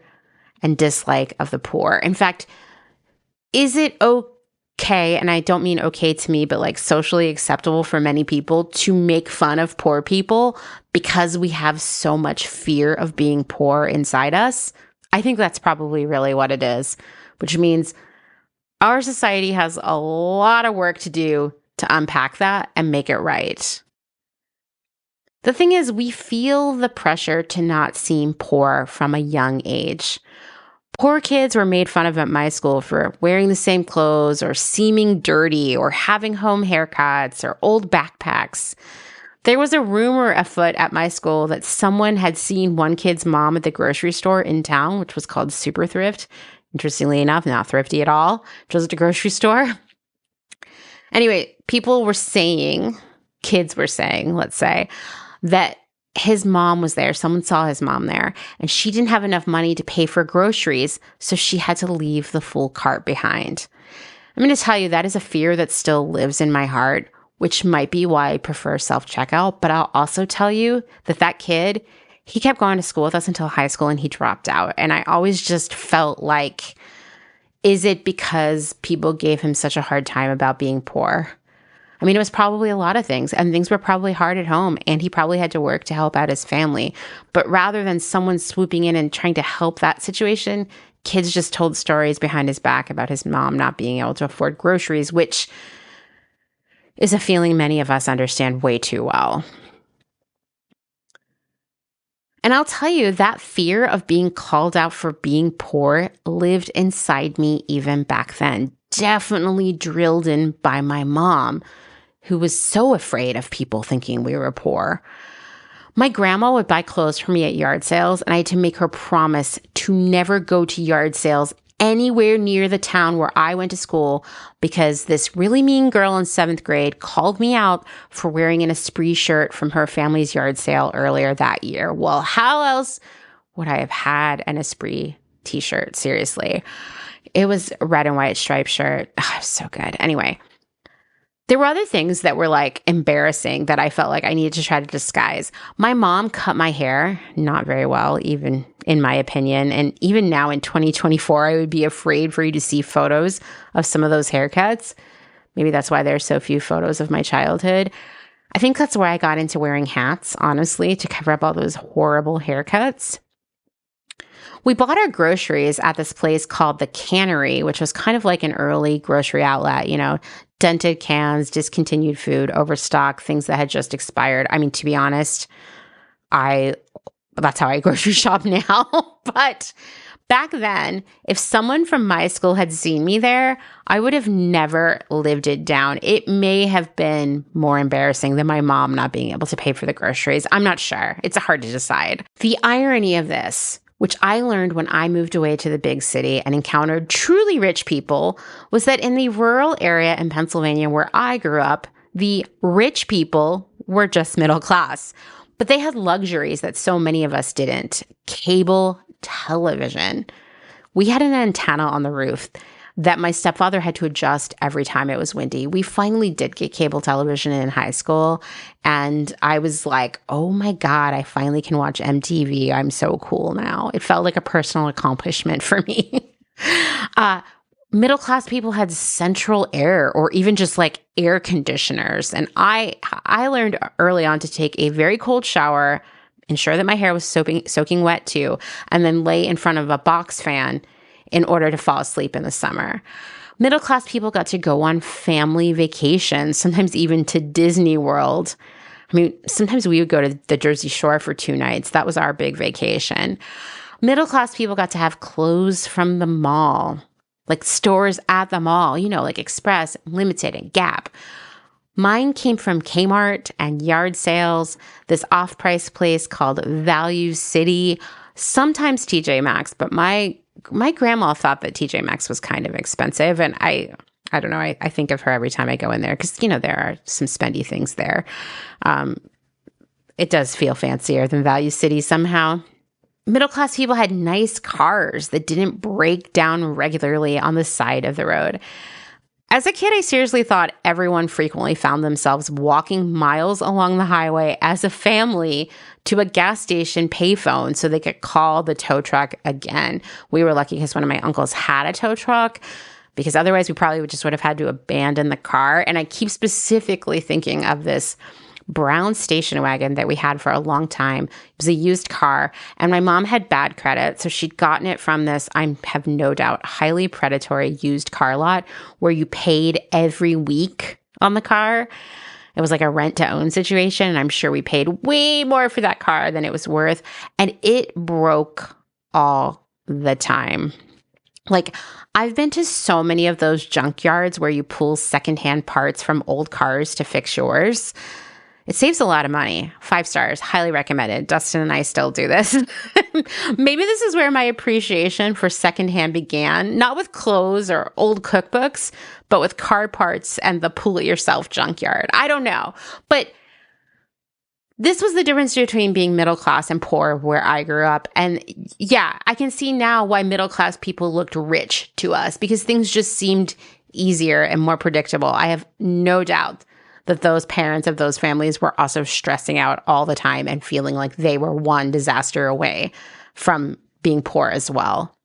and dislike of the poor. In fact, is it okay, and I don't mean okay to me, but like socially acceptable for many people to make fun of poor people because we have so much fear of being poor inside us? I think that's probably really what it is, which means our society has a lot of work to do to unpack that and make it right. The thing is, we feel the pressure to not seem poor from a young age. Poor kids were made fun of at my school for wearing the same clothes or seeming dirty or having home haircuts or old backpacks. There was a rumor afoot at my school that someone had seen one kid's mom at the grocery store in town, which was called Super Thrift. Interestingly enough, not thrifty at all, just a grocery store. Anyway, kids were saying, let's say, that his mom was there. Someone saw his mom there, and she didn't have enough money to pay for groceries, so she had to leave the full cart behind. I'm going to tell you that is a fear that still lives in my heart, which might be why I prefer self-checkout, but I'll also tell you that kid, he kept going to school with us until high school, and he dropped out. And I always just felt like, is it because people gave him such a hard time about being poor? I mean, it was probably a lot of things, and things were probably hard at home, and he probably had to work to help out his family. But rather than someone swooping in and trying to help that situation, kids just told stories behind his back about his mom not being able to afford groceries, which is a feeling many of us understand way too well. And I'll tell you, that fear of being called out for being poor lived inside me even back then, definitely drilled in by my mom, who was so afraid of people thinking we were poor. My grandma would buy clothes for me at yard sales, and I had to make her promise to never go to yard sales anywhere near the town where I went to school because this really mean girl in 7th grade called me out for wearing an Esprit shirt from her family's yard sale earlier that year. Well, how else would I have had an Esprit t-shirt? Seriously. It was a red and white striped shirt. Oh, it was so good. Anyway, there were other things that were like embarrassing that I felt like I needed to try to disguise. My mom cut my hair not very well, even in my opinion. And even now in 2024, I would be afraid for you to see photos of some of those haircuts. Maybe that's why there are so few photos of my childhood. I think that's where I got into wearing hats, honestly, to cover up all those horrible haircuts. We bought our groceries at this place called the Cannery, which was kind of like an early grocery outlet, dented cans, discontinued food, overstock, things that had just expired. I mean, to be honest, that's how I grocery shop now. But back then, if someone from my school had seen me there, I would have never lived it down. It may have been more embarrassing than my mom not being able to pay for the groceries. I'm not sure. It's hard to decide. The irony of this, which I learned when I moved away to the big city and encountered truly rich people, was that in the rural area in Pennsylvania where I grew up, the rich people were just middle class. But they had luxuries that so many of us didn't. Cable television. We had an antenna on the roof that my stepfather had to adjust every time it was windy. We finally did get cable television in high school, and I was like, oh my God, I finally can watch MTV. I'm so cool now. It felt like a personal accomplishment for me. Middle-class people had central air or even just like air conditioners. And I learned early on to take a very cold shower, ensure that my hair was soaking wet too, and then lay in front of a box fan in order to fall asleep in the summer. Middle-class people got to go on family vacations, sometimes even to Disney World. I mean, sometimes we would go to the Jersey Shore for 2 nights. That was our big vacation. Middle-class people got to have clothes from the mall, like stores at the mall, like Express, Limited, and Gap. Mine came from Kmart and yard sales, this off-price place called Value City, sometimes TJ Maxx, but my grandma thought that TJ Maxx was kind of expensive, and I don't know. I think of her every time I go in there because, there are some spendy things there. It does feel fancier than Value City somehow. Middle-class people had nice cars that didn't break down regularly on the side of the road. As a kid, I seriously thought everyone frequently found themselves walking miles along the highway as a family to a gas station payphone so they could call the tow truck again. We were lucky because one of my uncles had a tow truck, because otherwise we probably would have had to abandon the car. And I keep specifically thinking of this brown station wagon that we had for a long time. It was a used car, and my mom had bad credit, so she'd gotten it from this, I have no doubt, highly predatory used car lot where you paid every week on the car. It was like a rent-to-own situation, and I'm sure we paid way more for that car than it was worth, and it broke all the time. Like, I've been to so many of those junkyards where you pull secondhand parts from old cars to fix yours. It saves a lot of money. 5 stars, highly recommended. Dustin and I still do this. Maybe this is where my appreciation for secondhand began, not with clothes or old cookbooks, but with car parts and the pull-it-yourself junkyard. I don't know. But this was the difference between being middle class and poor where I grew up. And yeah, I can see now why middle class people looked rich to us, because things just seemed easier and more predictable. I have no doubt that those parents of those families were also stressing out all the time and feeling like they were one disaster away from being poor as well.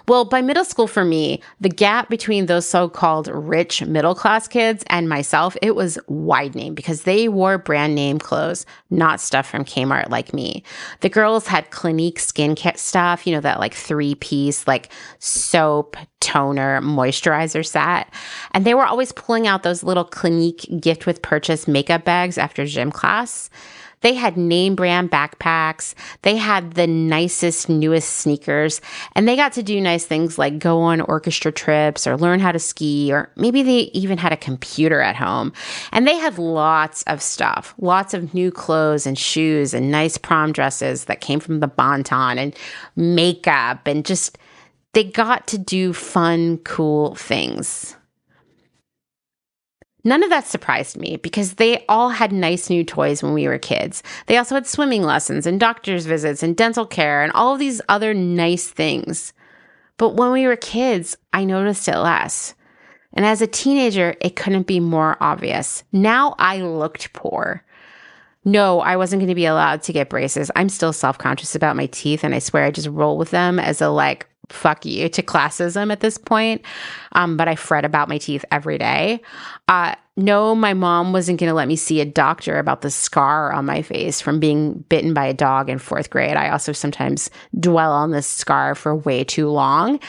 Well, by middle school for me, the gap between those so-called rich middle-class kids and myself, it was widening because they wore brand name clothes, not stuff from Kmart like me. The girls had Clinique skincare stuff, that like 3-piece, like soap, toner, moisturizer set. And they were always pulling out those little Clinique gift with purchase makeup bags after gym class. They had name brand backpacks. They had the nicest, newest sneakers. And they got to do nice things like go on orchestra trips or learn how to ski, or maybe they even had a computer at home. And they had lots of stuff, lots of new clothes and shoes and nice prom dresses that came from the Bonton and makeup, and just they got to do fun, cool things. None of that surprised me because they all had nice new toys when we were kids. They also had swimming lessons and doctor's visits and dental care and all of these other nice things. But when we were kids, I noticed it less. And as a teenager, it couldn't be more obvious. Now I looked poor. No, I wasn't going to be allowed to get braces. I'm still self-conscious about my teeth, and I swear I just roll with them as a fuck you to classism at this point. But I fret about my teeth every day. No, my mom wasn't going to let me see a doctor about the scar on my face from being bitten by a dog in 4th grade. I also sometimes dwell on this scar for way too long.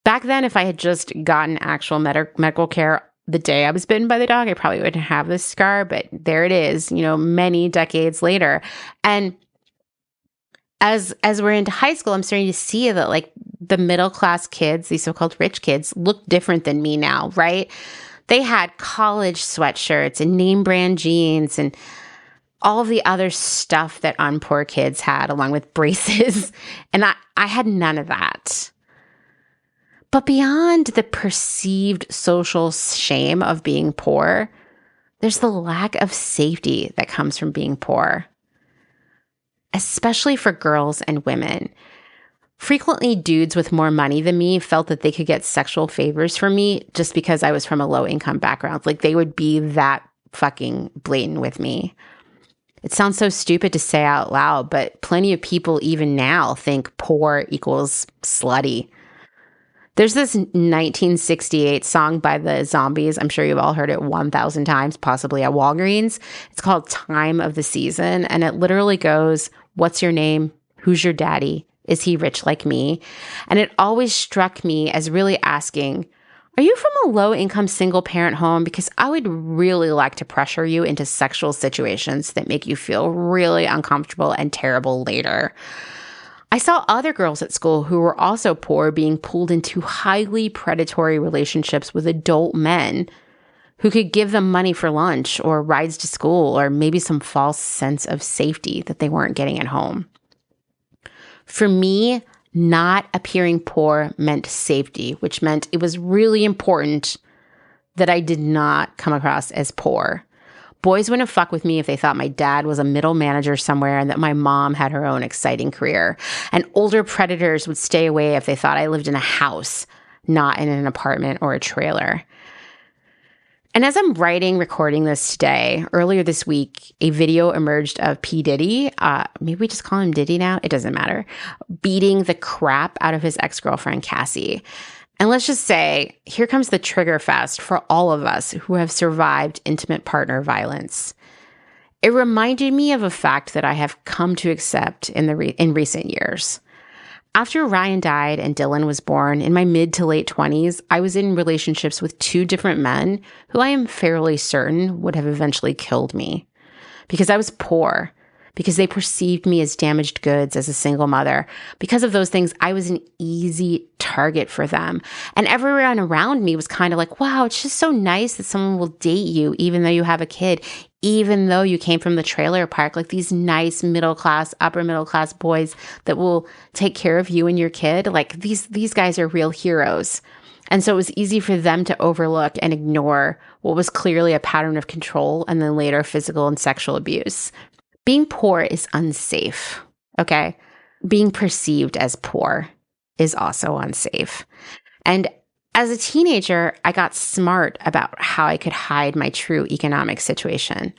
Back then, if I had just gotten actual medical care the day I was bitten by the dog, I probably wouldn't have this scar, but there it is, many decades later. And as we're into high school, I'm starting to see that the middle class kids, these so-called rich kids, look different than me now, right? They had college sweatshirts and name brand jeans and all of the other stuff that unpoor kids had, along with braces. And I had none of that. But beyond the perceived social shame of being poor, there's the lack of safety that comes from being poor, especially for girls and women. Frequently, dudes with more money than me felt that they could get sexual favors from me just because I was from a low-income background. They would be that fucking blatant with me. It sounds so stupid to say out loud, but plenty of people even now think poor equals slutty. There's this 1968 song by the Zombies. I'm sure you've all heard it 1,000 times, possibly at Walgreens. It's called Time of the Season, and it literally goes, "What's your name? Who's your daddy? Is he rich like me?" And it always struck me as really asking, are you from a low-income single-parent home? Because I would really like to pressure you into sexual situations that make you feel really uncomfortable and terrible later. I saw other girls at school who were also poor being pulled into highly predatory relationships with adult men who could give them money for lunch or rides to school or maybe some false sense of safety that they weren't getting at home. For me, not appearing poor meant safety, which meant it was really important that I did not come across as poor. Boys wouldn't fuck with me if they thought my dad was a middle manager somewhere and that my mom had her own exciting career. And older predators would stay away if they thought I lived in a house, not in an apartment or a trailer. And as I'm recording this today, earlier this week, a video emerged of P. Diddy, maybe we just call him Diddy now, it doesn't matter, beating the crap out of his ex-girlfriend, Cassie. And let's just say, here comes the trigger fest for all of us who have survived intimate partner violence. It reminded me of a fact that I have come to accept in recent years. After Ryan died and Dylan was born, in my mid to late 20s, I was in relationships with 2 different men who I am fairly certain would have eventually killed me. Because I was poor, because they perceived me as damaged goods as a single mother. Because of those things, I was an easy target for them. And everyone around me was kind of like, wow, it's just so nice that someone will date you even though you have a kid, even though you came from the trailer park, these nice middle class, upper middle class boys that will take care of you and your kid. These guys are real heroes. And so it was easy for them to overlook and ignore what was clearly a pattern of control and then later physical and sexual abuse. Being poor is unsafe, okay? Being perceived as poor is also unsafe. And as a teenager, I got smart about how I could hide my true economic situation.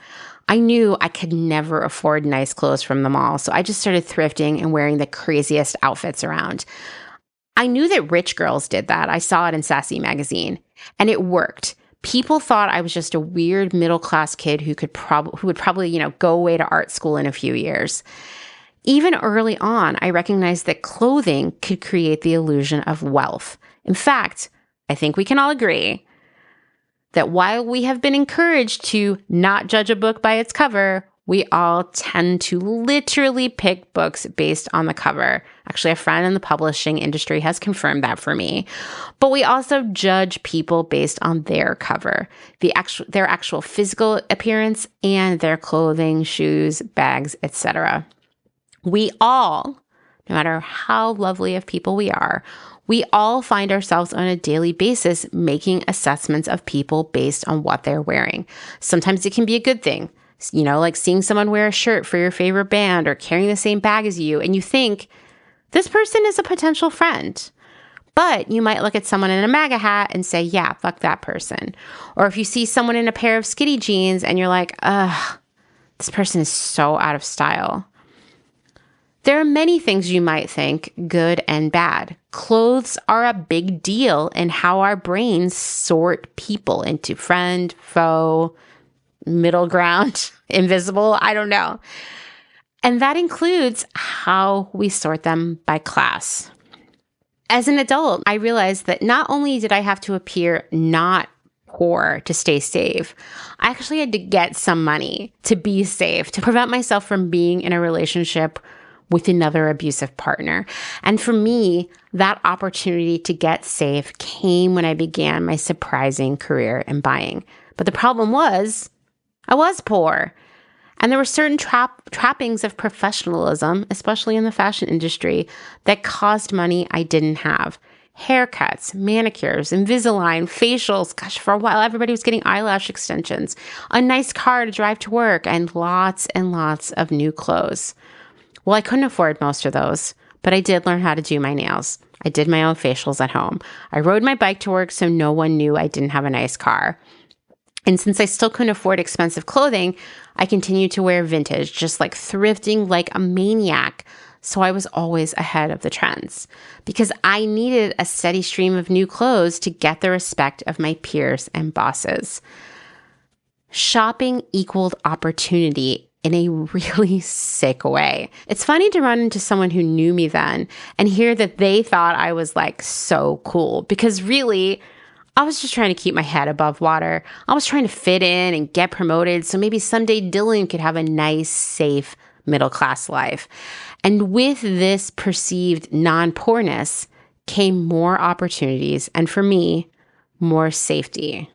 I knew I could never afford nice clothes from the mall, so I just started thrifting and wearing the craziest outfits around. I knew that rich girls did that. I saw it in Sassy magazine, and it worked. People thought I was just a weird middle-class kid who would probably, go away to art school in a few years. Even early on, I recognized that clothing could create the illusion of wealth. In fact, I think we can all agree that while we have been encouraged to not judge a book by its cover, we all tend to literally pick books based on the cover. Actually, a friend in the publishing industry has confirmed that for me. But we also judge people based on their cover, their actual physical appearance, and their clothing, shoes, bags, etc. We all, no matter how lovely of people we all find ourselves on a daily basis making assessments of people based on what they're wearing. Sometimes it can be a good thing, like seeing someone wear a shirt for your favorite band or carrying the same bag as you, and you think, this person is a potential friend. But you might look at someone in a MAGA hat and say, yeah, fuck that person. Or if you see someone in a pair of skinny jeans and you're like, ugh, this person is so out of style. There are many things you might think, good and bad. Clothes are a big deal in how our brains sort people into friend, foe, middle ground, invisible, I don't know. And that includes how we sort them by class. As an adult, I realized that not only did I have to appear not poor to stay safe, I actually had to get some money to be safe, to prevent myself from being in a relationship with another abusive partner. And for me, that opportunity to get safe came when I began my surprising career in buying. But the problem was, I was poor. And there were certain trappings of professionalism, especially in the fashion industry, that caused money I didn't have. Haircuts, manicures, Invisalign, facials. Gosh, for a while, everybody was getting eyelash extensions, a nice car to drive to work, and lots of new clothes. Well, I couldn't afford most of those, but I did learn how to do my nails. I did my own facials at home. I rode my bike to work so no one knew I didn't have a nice car. And since I still couldn't afford expensive clothing, I continued to wear vintage, just like thrifting like a maniac. So I was always ahead of the trends because I needed a steady stream of new clothes to get the respect of my peers and bosses. Shopping equaled opportunity in a really sick way. It's funny to run into someone who knew me then and hear that they thought I was like so cool, because really, I was just trying to keep my head above water. I was trying to fit in and get promoted so maybe someday Dylan could have a nice, safe, middle-class life. And with this perceived non-poorness came more opportunities and, for me, more safety.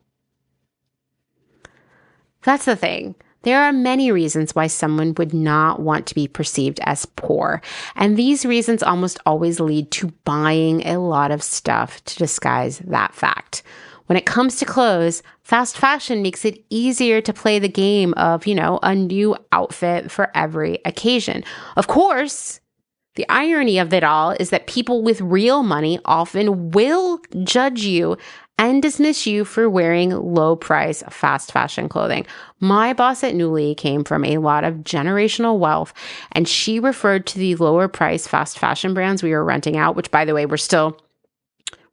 That's the thing. There are many reasons why someone would not want to be perceived as poor, and these reasons almost always lead to buying a lot of stuff to disguise that fact. When it comes to clothes, fast fashion makes it easier to play the game of, a new outfit for every occasion. Of course, the irony of it all is that people with real money often will judge you and dismiss you for wearing low-price fast fashion clothing. My boss at Nuuly came from a lot of generational wealth, and she referred to the lower-price fast fashion brands we were renting out, which, by the way, were still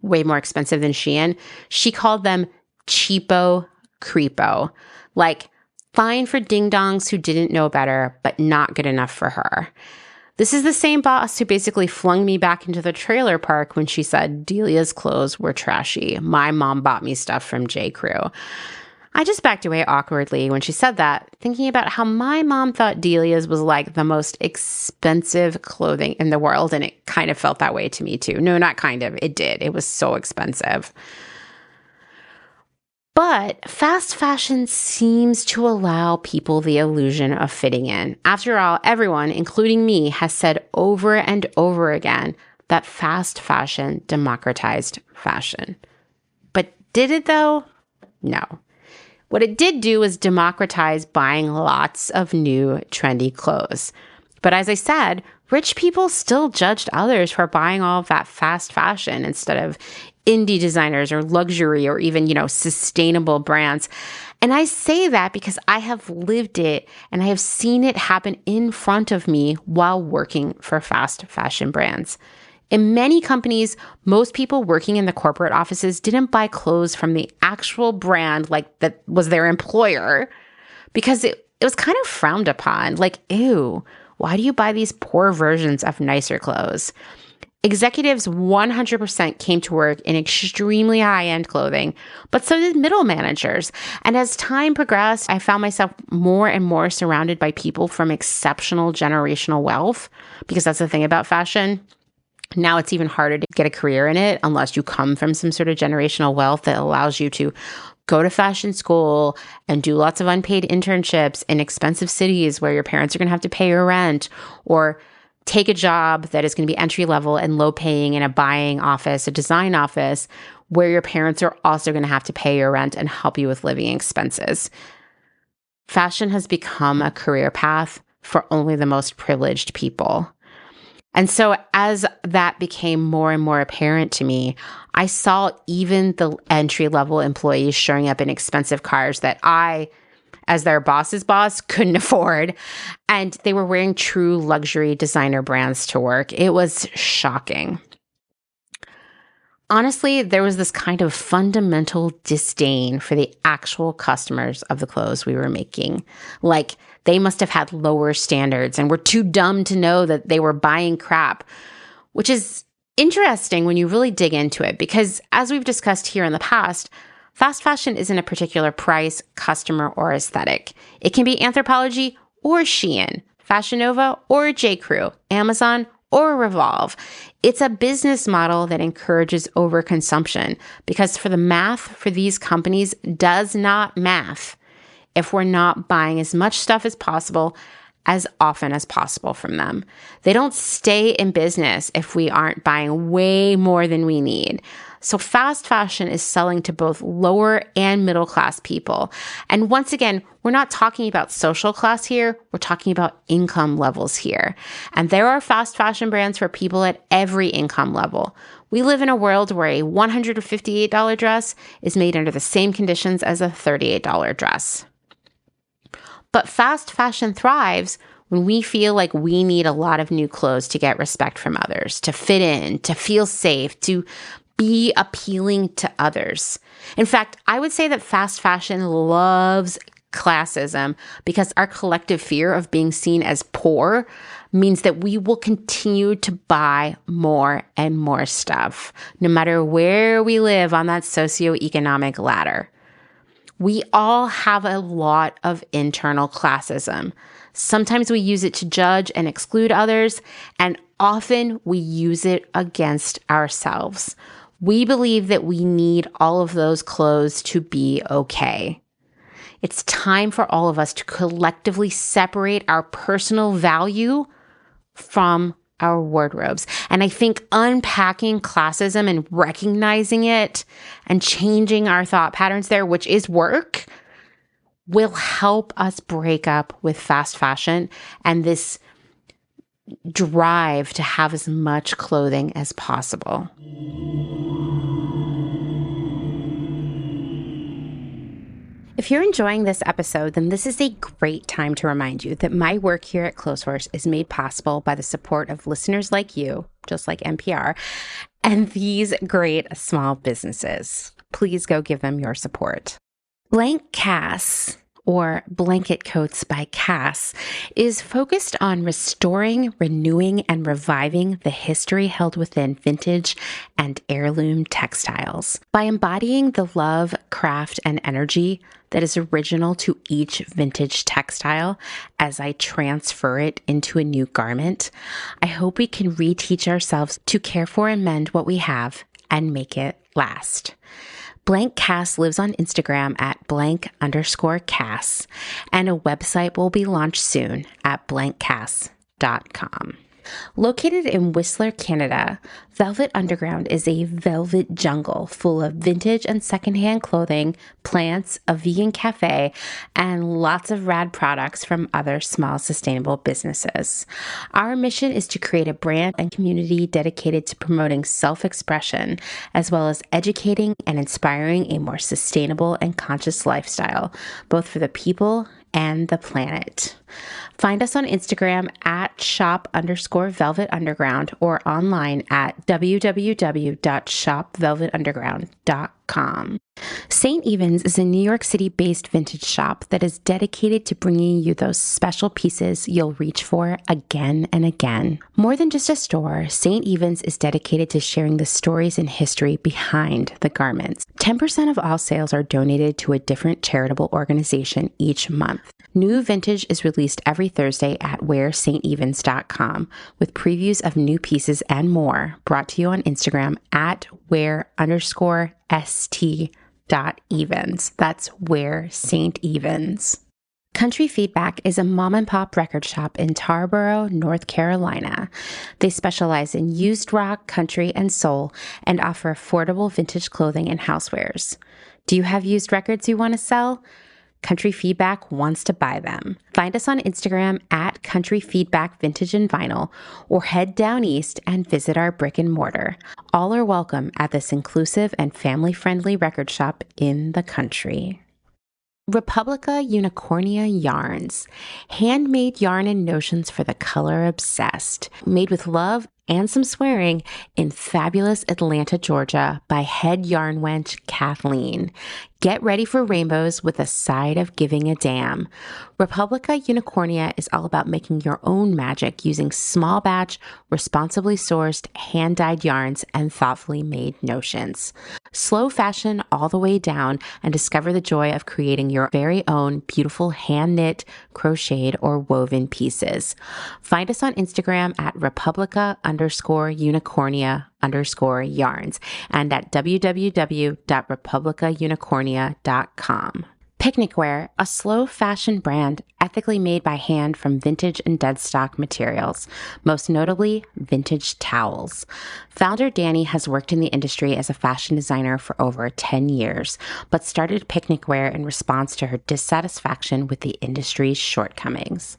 way more expensive than Shein. She called them cheapo creepo, like fine for ding-dongs who didn't know better, but not good enough for her. This is the same boss who basically flung me back into the trailer park when she said Delia's clothes were trashy. My mom bought me stuff from J. Crew. I just backed away awkwardly when she said that, thinking about how my mom thought Delia's was like the most expensive clothing in the world, and it kind of felt that way to me too. No, not kind of. It did. It was so expensive. But fast fashion seems to allow people the illusion of fitting in. After all, everyone, including me, has said over and over again that fast fashion democratized fashion. But did it though? No. What it did do was democratize buying lots of new trendy clothes. But as I said, rich people still judged others for buying all of that fast fashion instead of indie designers or luxury or even, sustainable brands. And I say that because I have lived it and I have seen it happen in front of me while working for fast fashion brands. In many companies, most people working in the corporate offices didn't buy clothes from the actual brand like that was their employer because it was kind of frowned upon. Like, ew, why do you buy these poor versions of nicer clothes? Executives 100% came to work in extremely high-end clothing, but so did middle managers. And as time progressed, I found myself more and more surrounded by people from exceptional generational wealth, because that's the thing about fashion. Now it's even harder to get a career in it unless you come from some sort of generational wealth that allows you to go to fashion school and do lots of unpaid internships in expensive cities where your parents are going to have to pay your rent, or take a job that is going to be entry level and low paying in a buying office, a design office, where your parents are also going to have to pay your rent and help you with living expenses. Fashion has become a career path for only the most privileged people. And so as that became more and more apparent to me, I saw even the entry level employees showing up in expensive cars that I, as their boss's boss, couldn't afford. And they were wearing true luxury designer brands to work. It was shocking. Honestly, there was this kind of fundamental disdain for the actual customers of the clothes we were making. Like, they must have had lower standards and were too dumb to know that they were buying crap, which is interesting when you really dig into it, because as we've discussed here in the past, fast fashion isn't a particular price, customer, or aesthetic. It can be Anthropologie or Shein, Fashion Nova or J. Crew, Amazon or Revolve. It's a business model that encourages overconsumption because for the math for these companies does not math if we're not buying as much stuff as possible as often as possible from them. They don't stay in business if we aren't buying way more than we need. So fast fashion is selling to both lower and middle class people. And once again, we're not talking about social class here. We're talking about income levels here. And there are fast fashion brands for people at every income level. We live in a world where a $158 dress is made under the same conditions as a $38 dress. But fast fashion thrives when we feel like we need a lot of new clothes to get respect from others, to fit in, to feel safe, to be appealing to others. In fact, I would say that fast fashion loves classism because our collective fear of being seen as poor means that we will continue to buy more and more stuff, no matter where we live on that socioeconomic ladder. We all have a lot of internal classism. Sometimes we use it to judge and exclude others, and often we use it against ourselves. We believe that we need all of those clothes to be okay. It's time for all of us to collectively separate our personal value from our wardrobes. And I think unpacking classism and recognizing it and changing our thought patterns there, which is work, will help us break up with fast fashion and this drive to have as much clothing as possible. If you're enjoying this episode, then this is a great time to remind you that my work here at Clotheshorse is made possible by the support of listeners like you, just like NPR, and these great small businesses. Please go give them your support. Blank Cass, or Blanket Coats by Cass, is focused on restoring, renewing, and reviving the history held within vintage and heirloom textiles. By embodying the love, craft, and energy that is original to each vintage textile as I transfer it into a new garment, I hope we can reteach ourselves to care for and mend what we have and make it last. Blank Cass lives on Instagram at _Cass, and a website will be launched soon at blankcass.com. Located in Whistler, Canada, Velvet Underground is a velvet jungle full of vintage and secondhand clothing, plants, a vegan cafe, and lots of rad products from other small sustainable businesses. Our mission is to create a brand and community dedicated to promoting self-expression, as well as educating and inspiring a more sustainable and conscious lifestyle, both for the people and the planet. Find us on Instagram at shop_velvetunderground or online at www.shopvelvetunderground.com. St. Evens is a New York City-based vintage shop that is dedicated to bringing you those special pieces you'll reach for again and again. More than just a store, St. Evens is dedicated to sharing the stories and history behind the garments. 10% of all sales are donated to a different charitable organization each month. New vintage is released every Thursday at wearstevens.com with previews of new pieces and more brought to you on Instagram at wear_st.evens. That's Wear St. Evens. Country Feedback is a mom and pop record shop in Tarboro, North Carolina. They specialize in used rock, country, and soul and offer affordable vintage clothing and housewares. Do you have used records you want to sell? Country Feedback wants to buy them. Find us on Instagram at Country Feedback Vintage and Vinyl or head down east and visit our brick and mortar. All are welcome at this inclusive and family-friendly record shop in the country. Republica Unicornia Yarns. Handmade yarn and notions for the color obsessed. Made with love and some swearing in fabulous Atlanta, Georgia by head yarn wench Kathleen. Get ready for rainbows with a side of giving a damn. Republica Unicornia is all about making your own magic using small batch, responsibly sourced, hand-dyed yarns and thoughtfully made notions. Slow fashion all the way down and discover the joy of creating your very own beautiful hand-knit, crocheted, or woven pieces. Find us on Instagram at Republica_Unicornia_yarns and at www.republicaunicornia.com. Picnic Wear, a slow fashion brand ethically made by hand from vintage and dead stock materials, most notably vintage towels. Founder Danny has worked in the industry as a fashion designer for over 10 years, but started Picnic Wear in response to her dissatisfaction with the industry's shortcomings.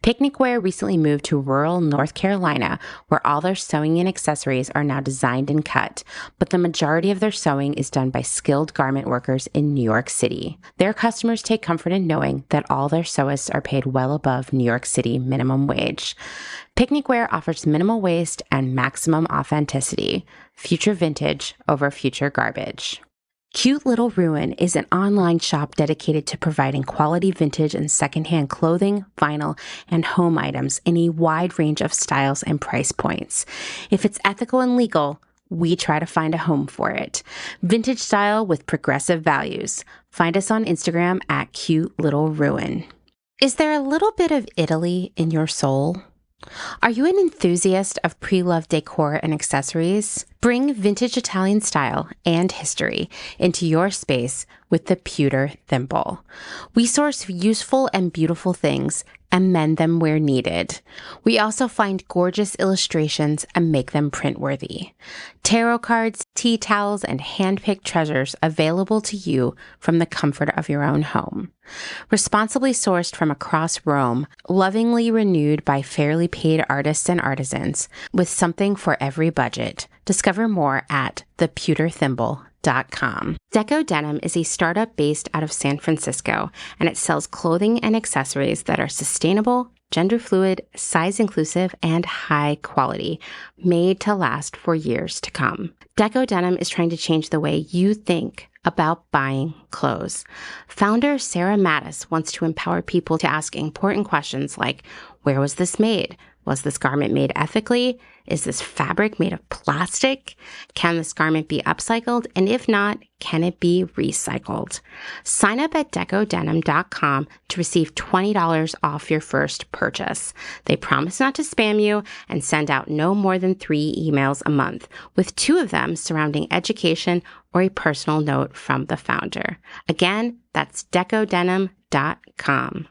Picnic Wear recently moved to rural North Carolina, where all their sewing and accessories are now designed and cut, but the majority of their sewing is done by skilled garment workers in New York City. Their customers take comfort in knowing that all their sewists are paid well above New York City minimum wage. Picnic Wear offers minimal waste and maximum authenticity. Future vintage over future garbage. Cute Little Ruin is an online shop dedicated to providing quality vintage and secondhand clothing, vinyl, and home items in a wide range of styles and price points. If it's ethical and legal, we try to find a home for it. Vintage style with progressive values. Find us on Instagram at Cute Little Ruin. Is there a little bit of Italy in your soul? Are you an enthusiast of pre-loved decor and accessories? Bring vintage Italian style and history into your space with the Pewter Thimble. We source useful and beautiful things and mend them where needed. We also find gorgeous illustrations and make them print-worthy. Tarot cards, tea towels, and hand-picked treasures available to you from the comfort of your own home. Responsibly sourced from across Rome, lovingly renewed by fairly paid artists and artisans, with something for every budget. Discover more at thepewterthimble.com. Deco Denim is a startup based out of San Francisco, and it sells clothing and accessories that are sustainable, gender fluid, size inclusive, and high quality, made to last for years to come. Deco Denim is trying to change the way you think about buying clothes. Founder Sarah Mattis wants to empower people to ask important questions like, where was this made? Was this garment made ethically? Is this fabric made of plastic? Can this garment be upcycled? And if not, can it be recycled? Sign up at decodenim.com to receive $20 off your first purchase. They promise not to spam you and send out no more than 3 emails a month, with 2 of them surrounding education or a personal note from the founder. Again, that's decodenim.com.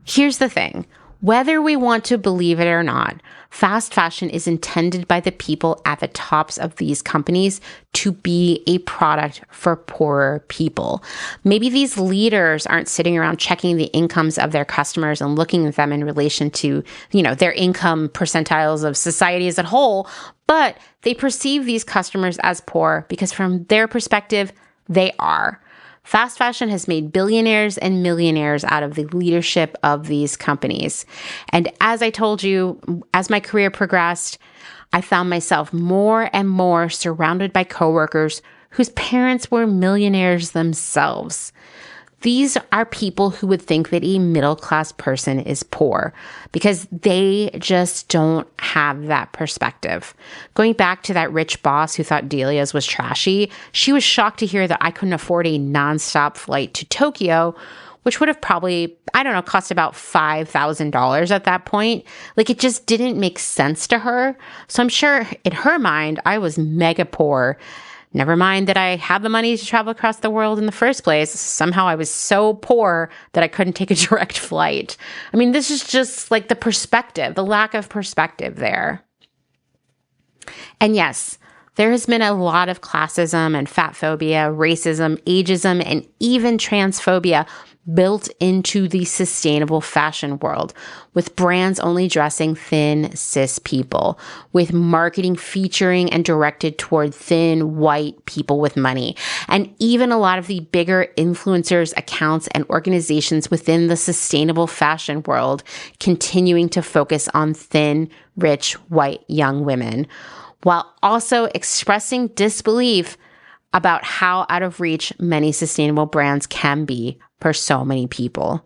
Here's the thing. Whether we want to believe it or not, fast fashion is intended by the people at the tops of these companies to be a product for poorer people. Maybe these leaders aren't sitting around checking the incomes of their customers and looking at them in relation to, their income percentiles of society as a whole, But they perceive these customers as poor because from their perspective, they are. Fast fashion has made billionaires and millionaires out of the leadership of these companies. And as I told you, as my career progressed, I found myself more and more surrounded by coworkers whose parents were millionaires themselves. These are people who would think that a middle-class person is poor because they just don't have that perspective. Going back to that rich boss who thought Delia's was trashy, she was shocked to hear that I couldn't afford a nonstop flight to Tokyo, which would have probably, cost about $5,000 at that point. Like, it just didn't make sense to her. So I'm sure in her mind, I was mega poor. Never mind that I had the money to travel across the world in the first place. Somehow I was so poor that I couldn't take a direct flight. I mean, this is just like the perspective, the lack of perspective there. And yes, there has been a lot of classism and fat phobia, racism, ageism, and even transphobia built into the sustainable fashion world, with brands only dressing thin, cis people, with marketing featuring and directed toward thin, white people with money, and even a lot of the bigger influencers, accounts, and organizations within the sustainable fashion world continuing to focus on thin, rich, white, young women, while also expressing disbelief about how out of reach many sustainable brands can be for so many people.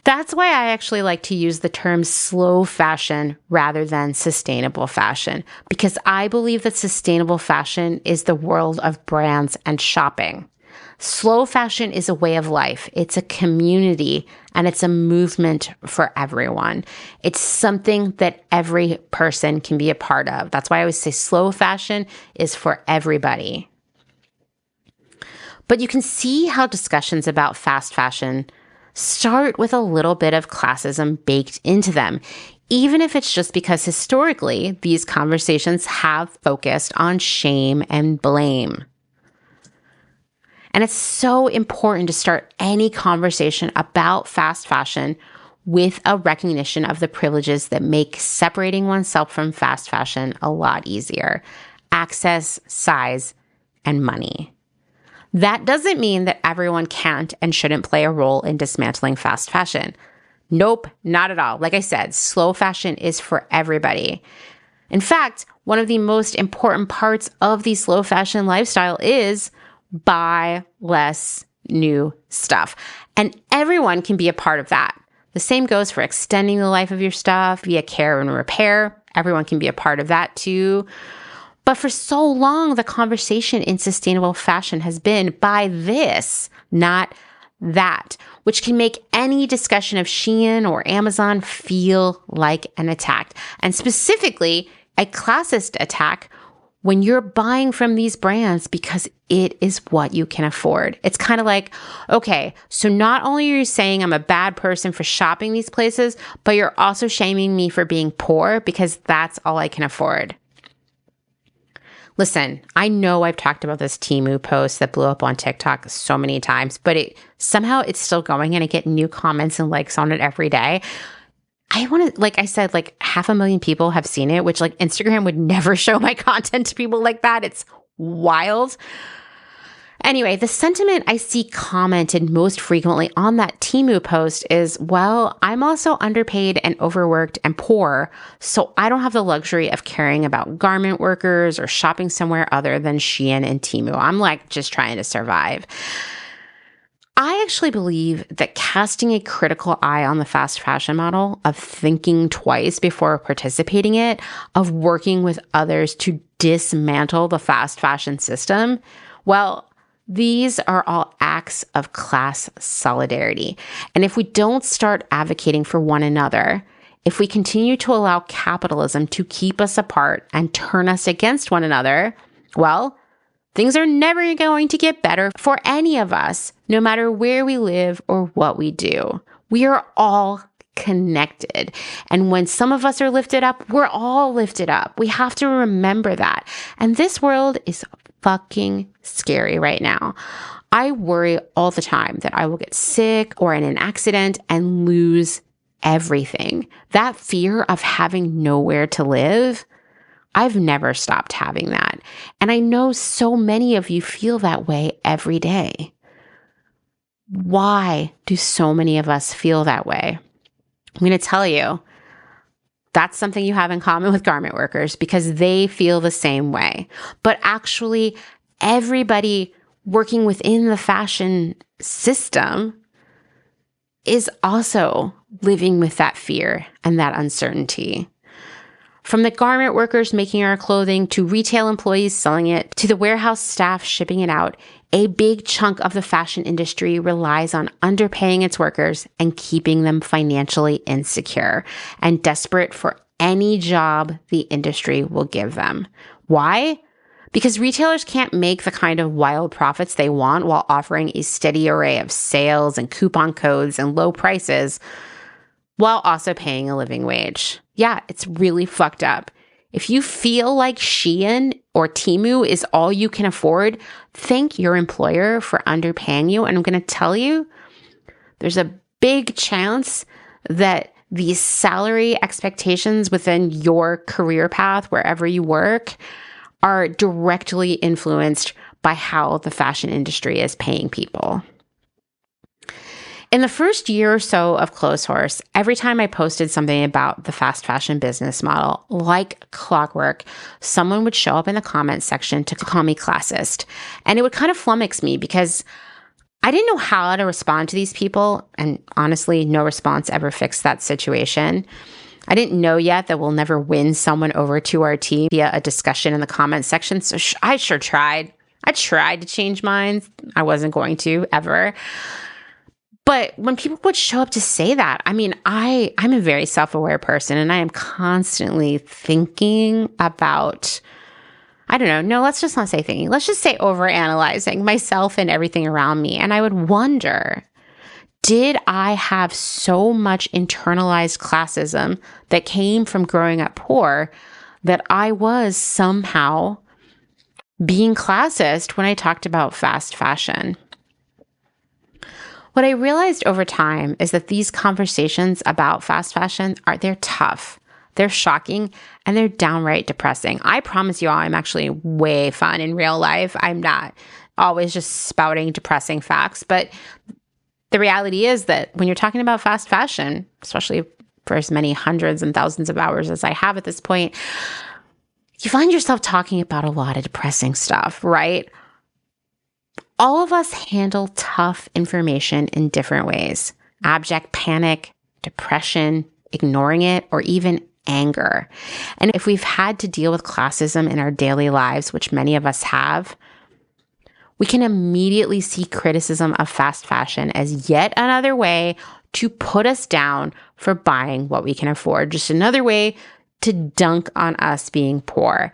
That's why I actually like to use the term slow fashion rather than sustainable fashion, because I believe that sustainable fashion is the world of brands and shopping. Slow fashion is a way of life. It's a community and it's a movement for everyone. It's something that every person can be a part of. That's why I always say slow fashion is for everybody. But you can see how discussions about fast fashion start with a little bit of classism baked into them, even if it's just because historically these conversations have focused on shame and blame. And it's so important to start any conversation about fast fashion with a recognition of the privileges that make separating oneself from fast fashion a lot easier: access, size, and money. That doesn't mean that everyone can't and shouldn't play a role in dismantling fast fashion. Nope, not at all. Like I said, slow fashion is for everybody. In fact, one of the most important parts of the slow fashion lifestyle is buy less new stuff. And everyone can be a part of that. The same goes for extending the life of your stuff via care and repair. Everyone can be a part of that too. But for so long, the conversation in sustainable fashion has been buy this, not that, which can make any discussion of Shein or Amazon feel like an attack, and specifically a classist attack when you're buying from these brands because it is what you can afford. It's kind of like, okay, so not only are you saying I'm a bad person for shopping these places, but you're also shaming me for being poor because that's all I can afford. Listen, I know I've talked about this Temu post that blew up on TikTok so many times, but somehow it's still going and I get new comments and likes on it every day. I want to, like I said, like 500,000 people have seen it, which like Instagram would never show my content to people like that. It's wild. Anyway, the sentiment I see commented most frequently on that Temu post is, well, I'm also underpaid and overworked and poor, so I don't have the luxury of caring about garment workers or shopping somewhere other than Shein and Temu. I'm like just trying to survive. I actually believe that casting a critical eye on the fast fashion model, of thinking twice before participating in it, of working with others to dismantle the fast fashion system, well, these are all acts of class solidarity. And if we don't start advocating for one another, if we continue to allow capitalism to keep us apart and turn us against one another, well, things are never going to get better for any of us, no matter where we live or what we do. We are all connected. And when some of us are lifted up, we're all lifted up. We have to remember that. And this world is fucking scary right now. I worry all the time that I will get sick or in an accident and lose everything. That fear of having nowhere to live, I've never stopped having that. And I know so many of you feel that way every day. Why do so many of us feel that way? I'm going to tell you, that's something you have in common with garment workers because they feel the same way. But actually, everybody working within the fashion system is also living with that fear and that uncertainty. From the garment workers making our clothing to retail employees selling it to the warehouse staff shipping it out, a big chunk of the fashion industry relies on underpaying its workers and keeping them financially insecure and desperate for any job the industry will give them. Why? Because retailers can't make the kind of wild profits they want while offering a steady array of sales and coupon codes and low prices while also paying a living wage. Yeah, it's really fucked up. If you feel like Shein or Temu is all you can afford, thank your employer for underpaying you. And I'm going to tell you, there's a big chance that these salary expectations within your career path, wherever you work, are directly influenced by how the fashion industry is paying people. In the first year or so of Clotheshorse, every time I posted something about the fast fashion business model, like clockwork, someone would show up in the comments section to call me classist. And it would kind of flummox me because I didn't know how to respond to these people. And honestly, no response ever fixed that situation. I didn't know yet that we'll never win someone over to our team via a discussion in the comments section. So I sure tried. I tried to change minds. I wasn't going to ever. But when people would show up to say that, I mean, I'm a very self-aware person and I am constantly thinking about, I don't know, no, let's just not say thinking. Let's just say overanalyzing myself and everything around me. And I would wonder, did I have so much internalized classism that came from growing up poor that I was somehow being classist when I talked about fast fashion? What I realized over time is that these conversations about fast fashion they're tough, they're shocking, and they're downright depressing. I promise you all, I'm actually way fun in real life. I'm not always just spouting depressing facts, but the reality is that when you're talking about fast fashion, especially for as many hundreds and thousands of hours as I have at this point, you find yourself talking about a lot of depressing stuff, right? All of us handle tough information in different ways. Abject panic, depression, ignoring it, or even anger. And if we've had to deal with classism in our daily lives, which many of us have, we can immediately see criticism of fast fashion as yet another way to put us down for buying what we can afford. Just another way to dunk on us being poor.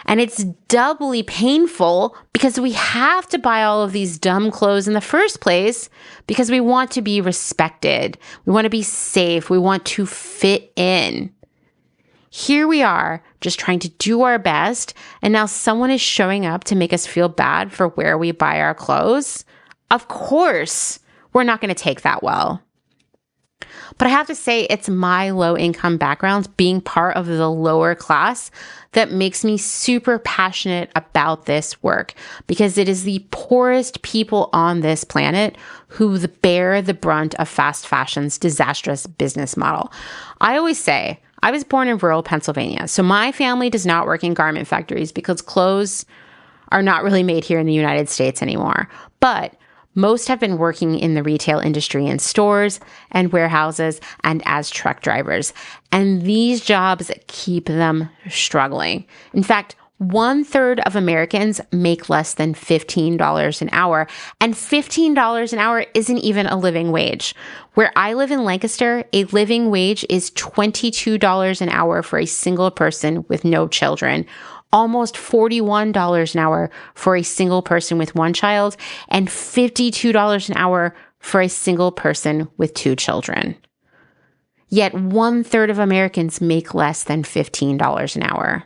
And it's doubly painful because we have to buy all of these dumb clothes in the first place because we want to be respected. We want to be safe. We want to fit in. Here we are just trying to do our best, and now someone is showing up to make us feel bad for where we buy our clothes. Of course, we're not going to take that well. But I have to say, it's my low-income background, being part of the lower class, that makes me super passionate about this work because it is the poorest people on this planet who bear the brunt of fast fashion's disastrous business model. I always say, I was born in rural Pennsylvania, so my family does not work in garment factories because clothes are not really made here in the United States anymore. But most have been working in the retail industry in stores and warehouses and as truck drivers. And these jobs keep them struggling. In fact, 1/3 of Americans make less than $15 an hour. And $15 an hour isn't even a living wage. Where I live in Lancaster, a living wage is $22 an hour for a single person with no children. Almost $41 an hour for a single person with one child, and $52 an hour for a single person with two children. Yet 1/3 of Americans make less than $15 an hour.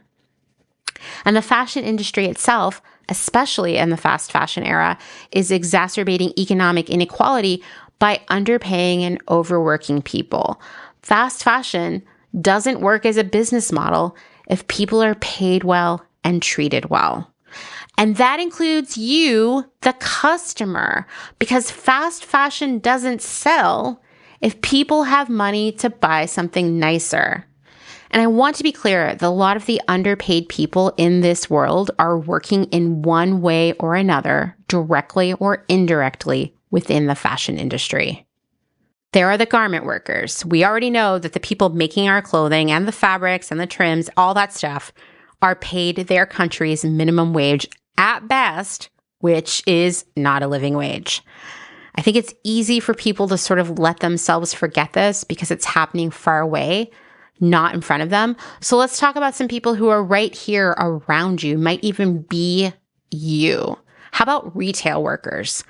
And the fashion industry itself, especially in the fast fashion era, is exacerbating economic inequality by underpaying and overworking people. Fast fashion doesn't work as a business model. if people are paid well and treated well. And that includes you, the customer, because fast fashion doesn't sell if people have money to buy something nicer. And I want to be clear that a lot of the underpaid people in this world are working in one way or another, directly or indirectly, within the fashion industry. There are the garment workers. We already know that the people making our clothing and the fabrics and the trims, all that stuff, are paid their country's minimum wage at best, which is not a living wage. I think it's easy for people to sort of let themselves forget this because it's happening far away, not in front of them. So let's talk about some people who are right here around you, might even be you. How about retail workers?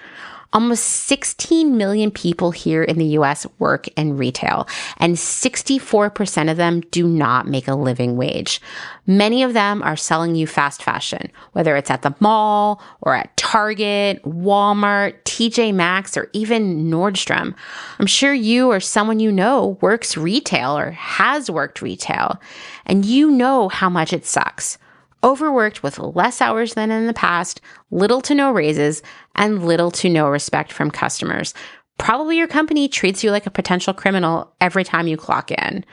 Almost 16 million people here in the US work in retail, and 64% of them do not make a living wage. Many of them are selling you fast fashion, whether it's at the mall or at Target, Walmart, TJ Maxx, or even Nordstrom. I'm sure you or someone you know works retail or has worked retail, and you know how much it sucks. Overworked with less hours than in the past, little to no raises, and little to no respect from customers. Probably your company treats you like a potential criminal every time you clock in.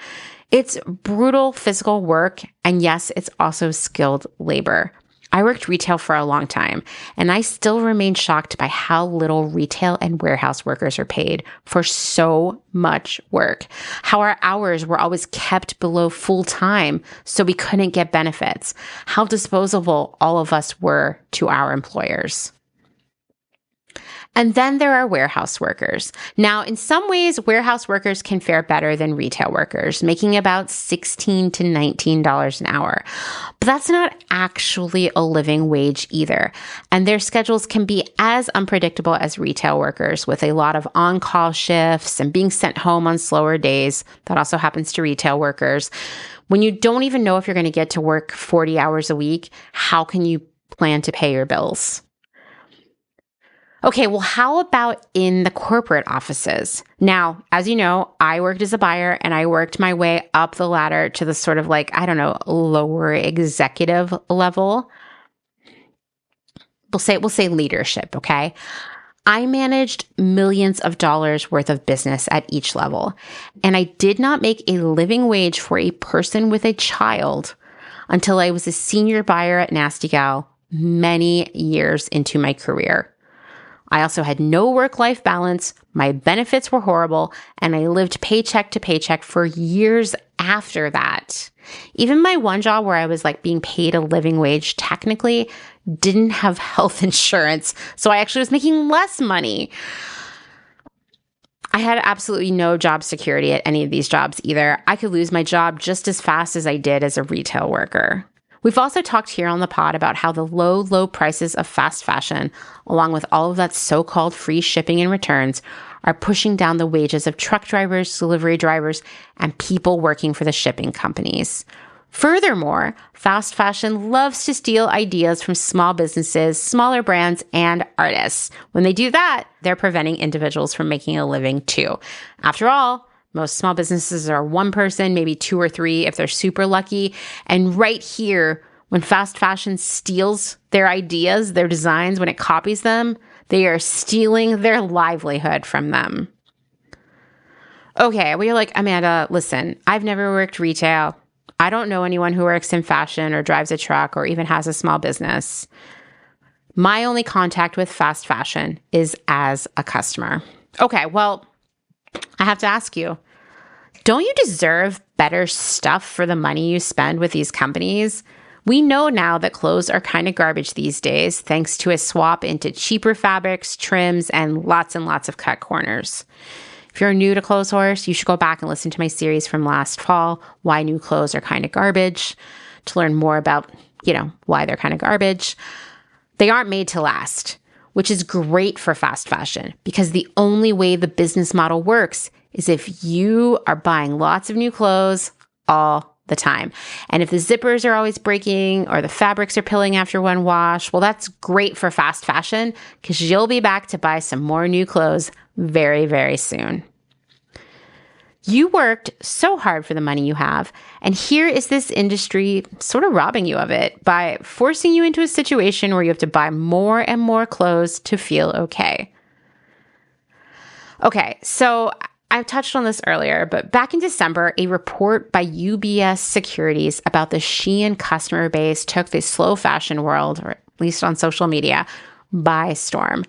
It's brutal physical work, and yes, it's also skilled labor. I worked retail for a long time, and I still remain shocked by how little retail and warehouse workers are paid for so much work. How our hours were always kept below full time so we couldn't get benefits. How disposable all of us were to our employers. And then there are warehouse workers. Now, in some ways, warehouse workers can fare better than retail workers, making about $16 to $19 an hour. But that's not actually a living wage either. And their schedules can be as unpredictable as retail workers, with a lot of on-call shifts and being sent home on slower days. That also happens to retail workers. When you don't even know if you're going to get to work 40 hours a week, how can you plan to pay your bills? Okay, well, how about in the corporate offices? Now, as you know, I worked as a buyer and I worked my way up the ladder to the sort of lower executive level. We'll say leadership, okay? I managed millions of dollars worth of business at each level, and I did not make a living wage for a person with a child until I was a senior buyer at Nasty Gal many years into my career. I also had no work-life balance, my benefits were horrible, and I lived paycheck to paycheck for years after that. Even my one job where I was being paid a living wage technically didn't have health insurance, so I actually was making less money. I had absolutely no job security at any of these jobs either. I could lose my job just as fast as I did as a retail worker. We've also talked here on the pod about how the low prices of fast fashion, along with all of that so-called free shipping and returns, are pushing down the wages of truck drivers, delivery drivers, and people working for the shipping companies. Furthermore, fast fashion loves to steal ideas from small businesses, smaller brands, and artists. When they do that, they're preventing individuals from making a living too. After all, most small businesses are one person, maybe two or three if they're super lucky. And right here, when fast fashion steals their ideas, their designs, when it copies them, they are stealing their livelihood from them. Okay, well, you're like, Amanda, listen, I've never worked retail. I don't know anyone who works in fashion or drives a truck or even has a small business. My only contact with fast fashion is as a customer. Okay, well, I have to ask you, don't you deserve better stuff for the money you spend with these companies? We know now that clothes are kind of garbage these days, thanks to a swap into cheaper fabrics, trims, and lots of cut corners. If you're new to Clothes Horse, you should go back and listen to my series from last fall, Why New Clothes Are Kind of Garbage, to learn more about, why they're kind of garbage. They aren't made to last, which is great for fast fashion because the only way the business model works is if you are buying lots of new clothes all the time. And if the zippers are always breaking or the fabrics are pilling after one wash, well, that's great for fast fashion because you'll be back to buy some more new clothes very, very soon. You worked so hard for the money you have, and here is this industry sort of robbing you of it by forcing you into a situation where you have to buy more and more clothes to feel okay. Okay, so I've touched on this earlier, but back in December, a report by UBS Securities about the Shein customer base took the slow fashion world, or at least on social media, by storm.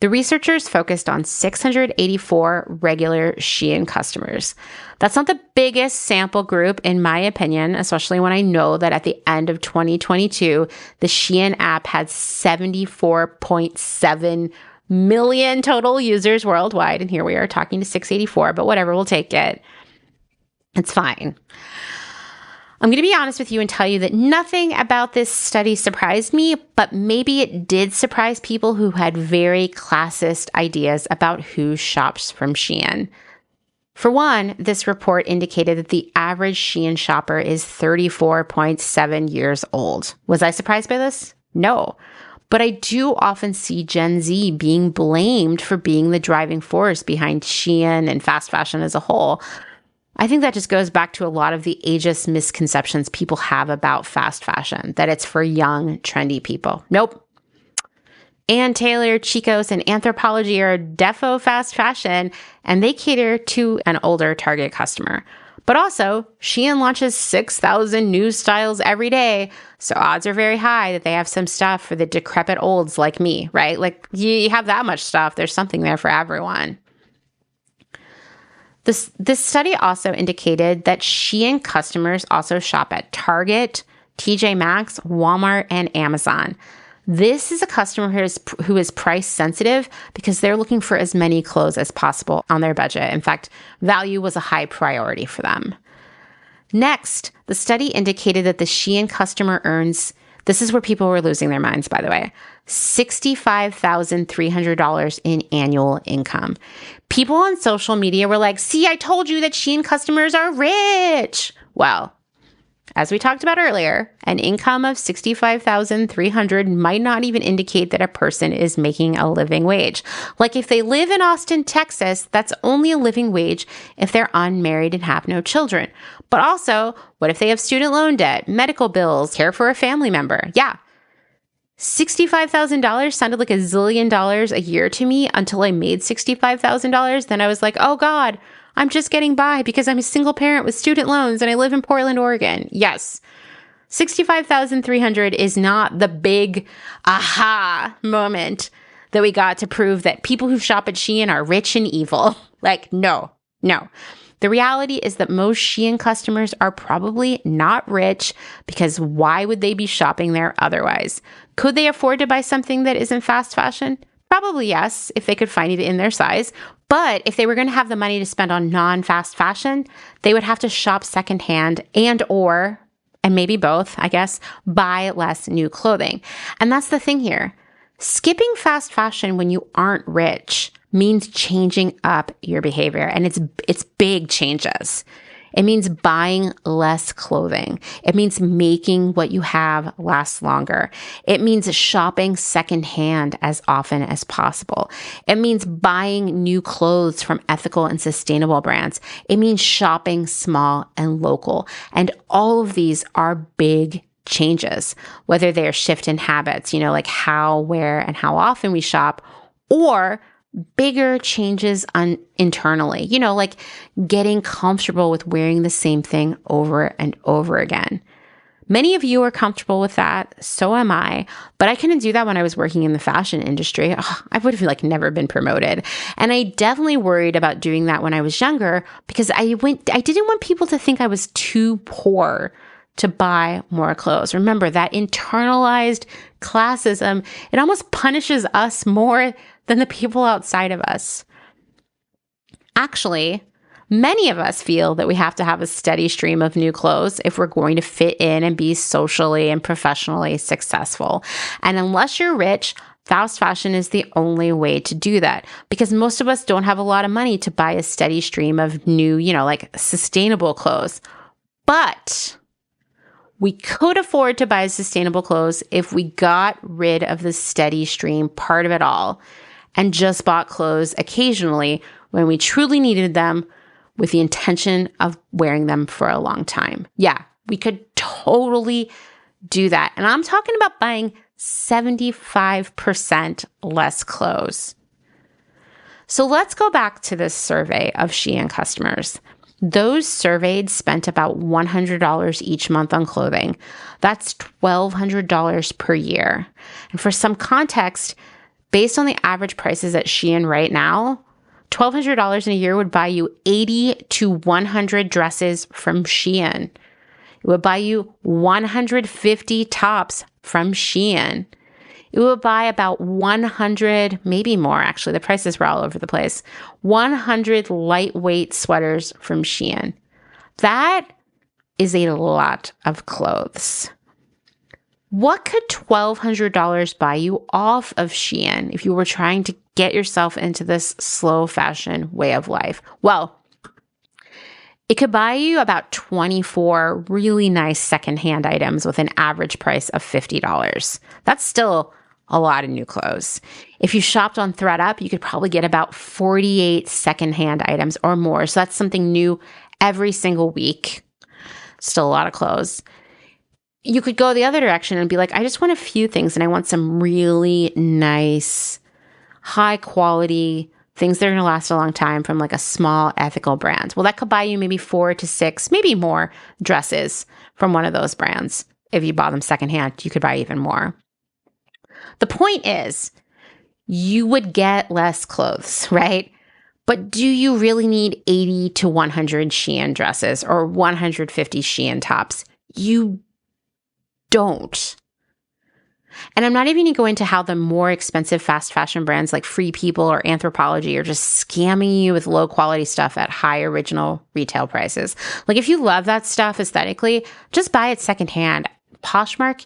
The researchers focused on 684 regular Shein customers. That's not the biggest sample group, in my opinion, especially when I know that at the end of 2022, the Shein app had 74.7 million total users worldwide. And here we are talking to 684, but whatever, we'll take it. It's fine. I'm going to be honest with you and tell you that nothing about this study surprised me, but maybe it did surprise people who had very classist ideas about who shops from Shein. For one, this report indicated that the average Shein shopper is 34.7 years old. Was I surprised by this? No. But I do often see Gen Z being blamed for being the driving force behind Shein and fast fashion as a whole. I think that just goes back to a lot of the ageist misconceptions people have about fast fashion, that it's for young, trendy people. Nope. Ann Taylor, Chico's, and Anthropologie are defo fast fashion, and they cater to an older target customer. But also, Shein launches 6,000 new styles every day, so odds are very high that they have some stuff for the decrepit olds like me, right? Like, you have that much stuff, there's something there for everyone. This study also indicated that Shein customers also shop at Target, TJ Maxx, Walmart, and Amazon. This is a customer who is price sensitive because they're looking for as many clothes as possible on their budget. In fact, value was a high priority for them. Next, the study indicated that the Shein customer earns, this is where people were losing their minds, by the way, $65,300 in annual income. People on social media were like, see, I told you that Shein customers are rich. Well, as we talked about earlier, an income of $65,300 might not even indicate that a person is making a living wage. Like if they live in Austin, Texas, that's only a living wage if they're unmarried and have no children. But also, what if they have student loan debt, medical bills, care for a family member? Yeah. $65,000 sounded like $1 zillion a year to me until I made $65,000. Then I was like, oh God, I'm just getting by because I'm a single parent with student loans and I live in Portland, Oregon. Yes, $65,300 is not the big aha moment that we got to prove that people who shop at Shein are rich and evil. Like, no. The reality is that most Shein customers are probably not rich because why would they be shopping there otherwise? Could they afford to buy something that isn't fast fashion? Probably yes, if they could find it in their size. But if they were going to have the money to spend on non-fast fashion, they would have to shop secondhand and maybe both, I guess, buy less new clothing. And that's the thing here. Skipping fast fashion when you aren't rich means changing up your behavior, and it's big changes. It means buying less clothing. It means making what you have last longer. It means shopping secondhand as often as possible. It means buying new clothes from ethical and sustainable brands. It means shopping small and local. And all of these are big changes, whether they're shift in habits, like how, where, and how often we shop, or bigger changes internally, like getting comfortable with wearing the same thing over and over again. Many of you are comfortable with that. So am I. But I couldn't do that when I was working in the fashion industry. I would have never been promoted. And I definitely worried about doing that when I was younger because I didn't want people to think I was too poor to buy more clothes. Remember that internalized classism, it almost punishes us more than the people outside of us. Actually, many of us feel that we have to have a steady stream of new clothes if we're going to fit in and be socially and professionally successful. And unless you're rich, fast fashion is the only way to do that because most of us don't have a lot of money to buy a steady stream of new, sustainable clothes. But we could afford to buy sustainable clothes if we got rid of the steady stream part of it all and just bought clothes occasionally when we truly needed them, with the intention of wearing them for a long time. Yeah, we could totally do that. And I'm talking about buying 75% less clothes. So let's go back to this survey of Shein customers. Those surveyed spent about $100 each month on clothing. That's $1,200 per year. And for some context, based on the average prices at Shein right now, $1,200 in a year would buy you 80 to 100 dresses from Shein. It would buy you 150 tops from Shein. It would buy about 100, maybe more actually, the prices were all over the place, 100 lightweight sweaters from Shein. That is a lot of clothes. What could $1,200 buy you off of Shein if you were trying to get yourself into this slow fashion way of life? Well, it could buy you about 24 really nice secondhand items with an average price of $50. That's still a lot of new clothes. If you shopped on ThredUp, you could probably get about 48 secondhand items or more. So that's something new every single week. Still a lot of clothes. You could go the other direction and be like, I just want a few things and I want some really nice, high quality things that are going to last a long time from like a small ethical brand. Well, that could buy you maybe 4 to 6, maybe more dresses from one of those brands. If you bought them secondhand, you could buy even more. The point is, you would get less clothes, right? But do you really need 80 to 100 Shein dresses or 150 Shein tops? You don't. And I'm not even going to go into how the more expensive fast fashion brands like Free People or Anthropology are just scamming you with low quality stuff at high original retail prices. Like if you love that stuff aesthetically, just buy it secondhand. Poshmark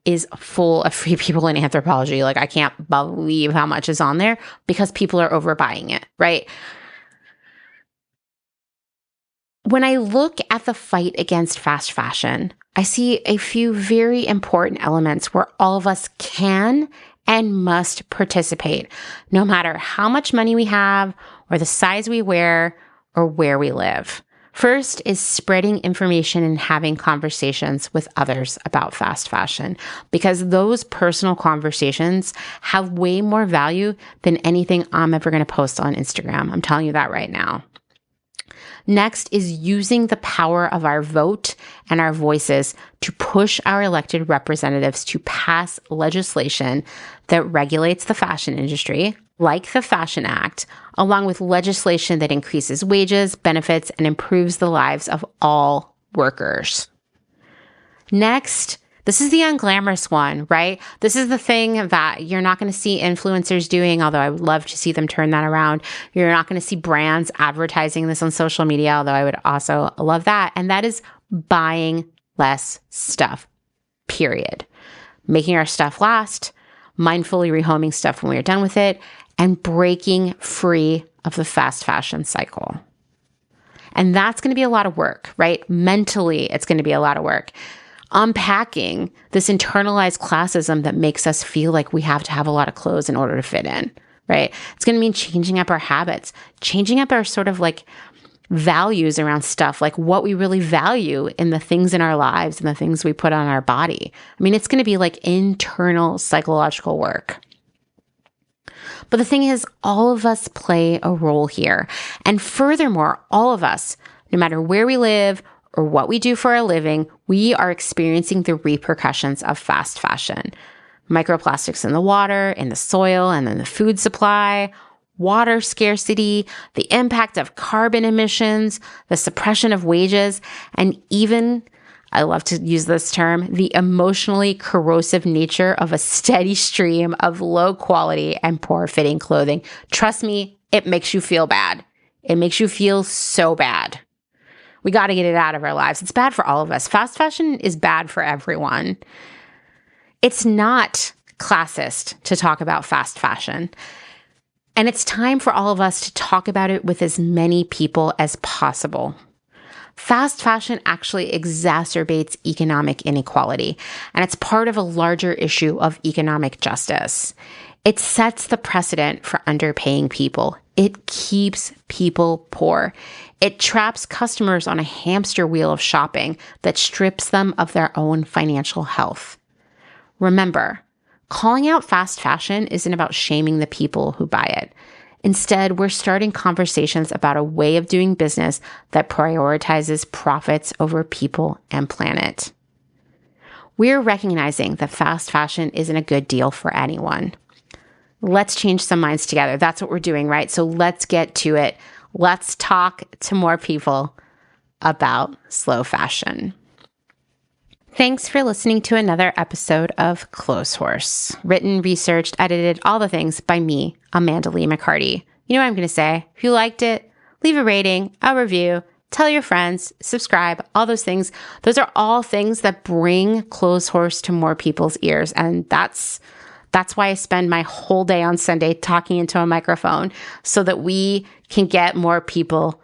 is full of Free People and Anthropology. Like I can't believe how much is on there because people are overbuying it, right? When I look at the fight against fast fashion, I see a few very important elements where all of us can and must participate, no matter how much money we have or the size we wear or where we live. First is spreading information and having conversations with others about fast fashion, because those personal conversations have way more value than anything I'm ever going to post on Instagram. I'm telling you that right now. Next is using the power of our vote and our voices to push our elected representatives to pass legislation that regulates the fashion industry, like the Fashion Act, along with legislation that increases wages, benefits, and improves the lives of all workers. Next, this is the unglamorous one, right? This is the thing that you're not going to see influencers doing, although I would love to see them turn that around. You're not going to see brands advertising this on social media, although I would also love that. And that is buying less stuff, period. Making our stuff last, mindfully rehoming stuff when we are done with it, and breaking free of the fast fashion cycle. And that's going to be a lot of work, right? Mentally, it's going to be a lot of work. Unpacking this internalized classism that makes us feel like we have to have a lot of clothes in order to fit in, right? It's going to mean changing up our habits, changing up our sort of like values around stuff, like what we really value in the things in our lives and the things we put on our body. I mean, it's going to be like internal psychological work. But the thing is, all of us play a role here. And furthermore, all of us, no matter where we live or what we do for a living, we are experiencing the repercussions of fast fashion. Microplastics in the water, in the soil, and in the food supply, water scarcity, the impact of carbon emissions, the suppression of wages, and even, I love to use this term, the emotionally corrosive nature of a steady stream of low quality and poor fitting clothing. Trust me, it makes you feel bad. It makes you feel so bad. We got to get it out of our lives. It's bad for all of us. Fast fashion is bad for everyone. It's not classist to talk about fast fashion. And it's time for all of us to talk about it with as many people as possible. Fast fashion actually exacerbates economic inequality, and it's part of a larger issue of economic justice. It sets the precedent for underpaying people. It keeps people poor. It traps customers on a hamster wheel of shopping that strips them of their own financial health. Remember, calling out fast fashion isn't about shaming the people who buy it. Instead, we're starting conversations about a way of doing business that prioritizes profits over people and planet. We're recognizing that fast fashion isn't a good deal for anyone. Let's change some minds together. That's what we're doing, right? So let's get to it. Let's talk to more people about slow fashion. Thanks for listening to another episode of Clothes Horse. Written, researched, edited, all the things by me, Amanda Lee McCarty. You know what I'm going to say? If you liked it, leave a rating, a review, tell your friends, subscribe, all those things. Those are all things that bring Clothes Horse to more people's ears. And that's why I spend my whole day on Sunday talking into a microphone so that we can get more people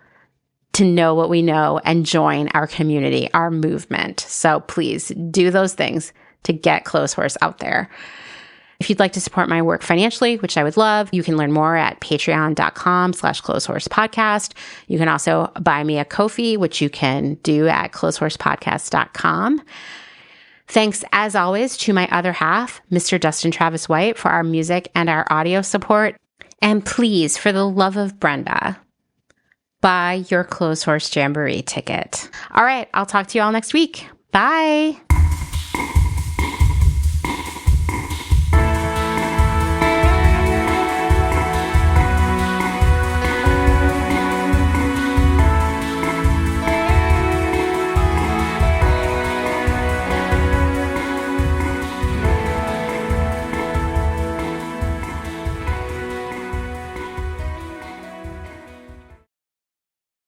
to know what we know and join our community, our movement. So please do those things to get Clothes Horse out there. If you'd like to support my work financially, which I would love, you can learn more at patreon.com/clotheshorsepodcast. You can also buy me a Ko-fi, which you can do at clotheshorsepodcast.com. Thanks, as always, to my other half, Mr. Dustin Travis White, for our music and our audio support. And please, for the love of Brenda, buy your Clothes Horse Jamboree ticket. All right, I'll talk to you all next week. Bye.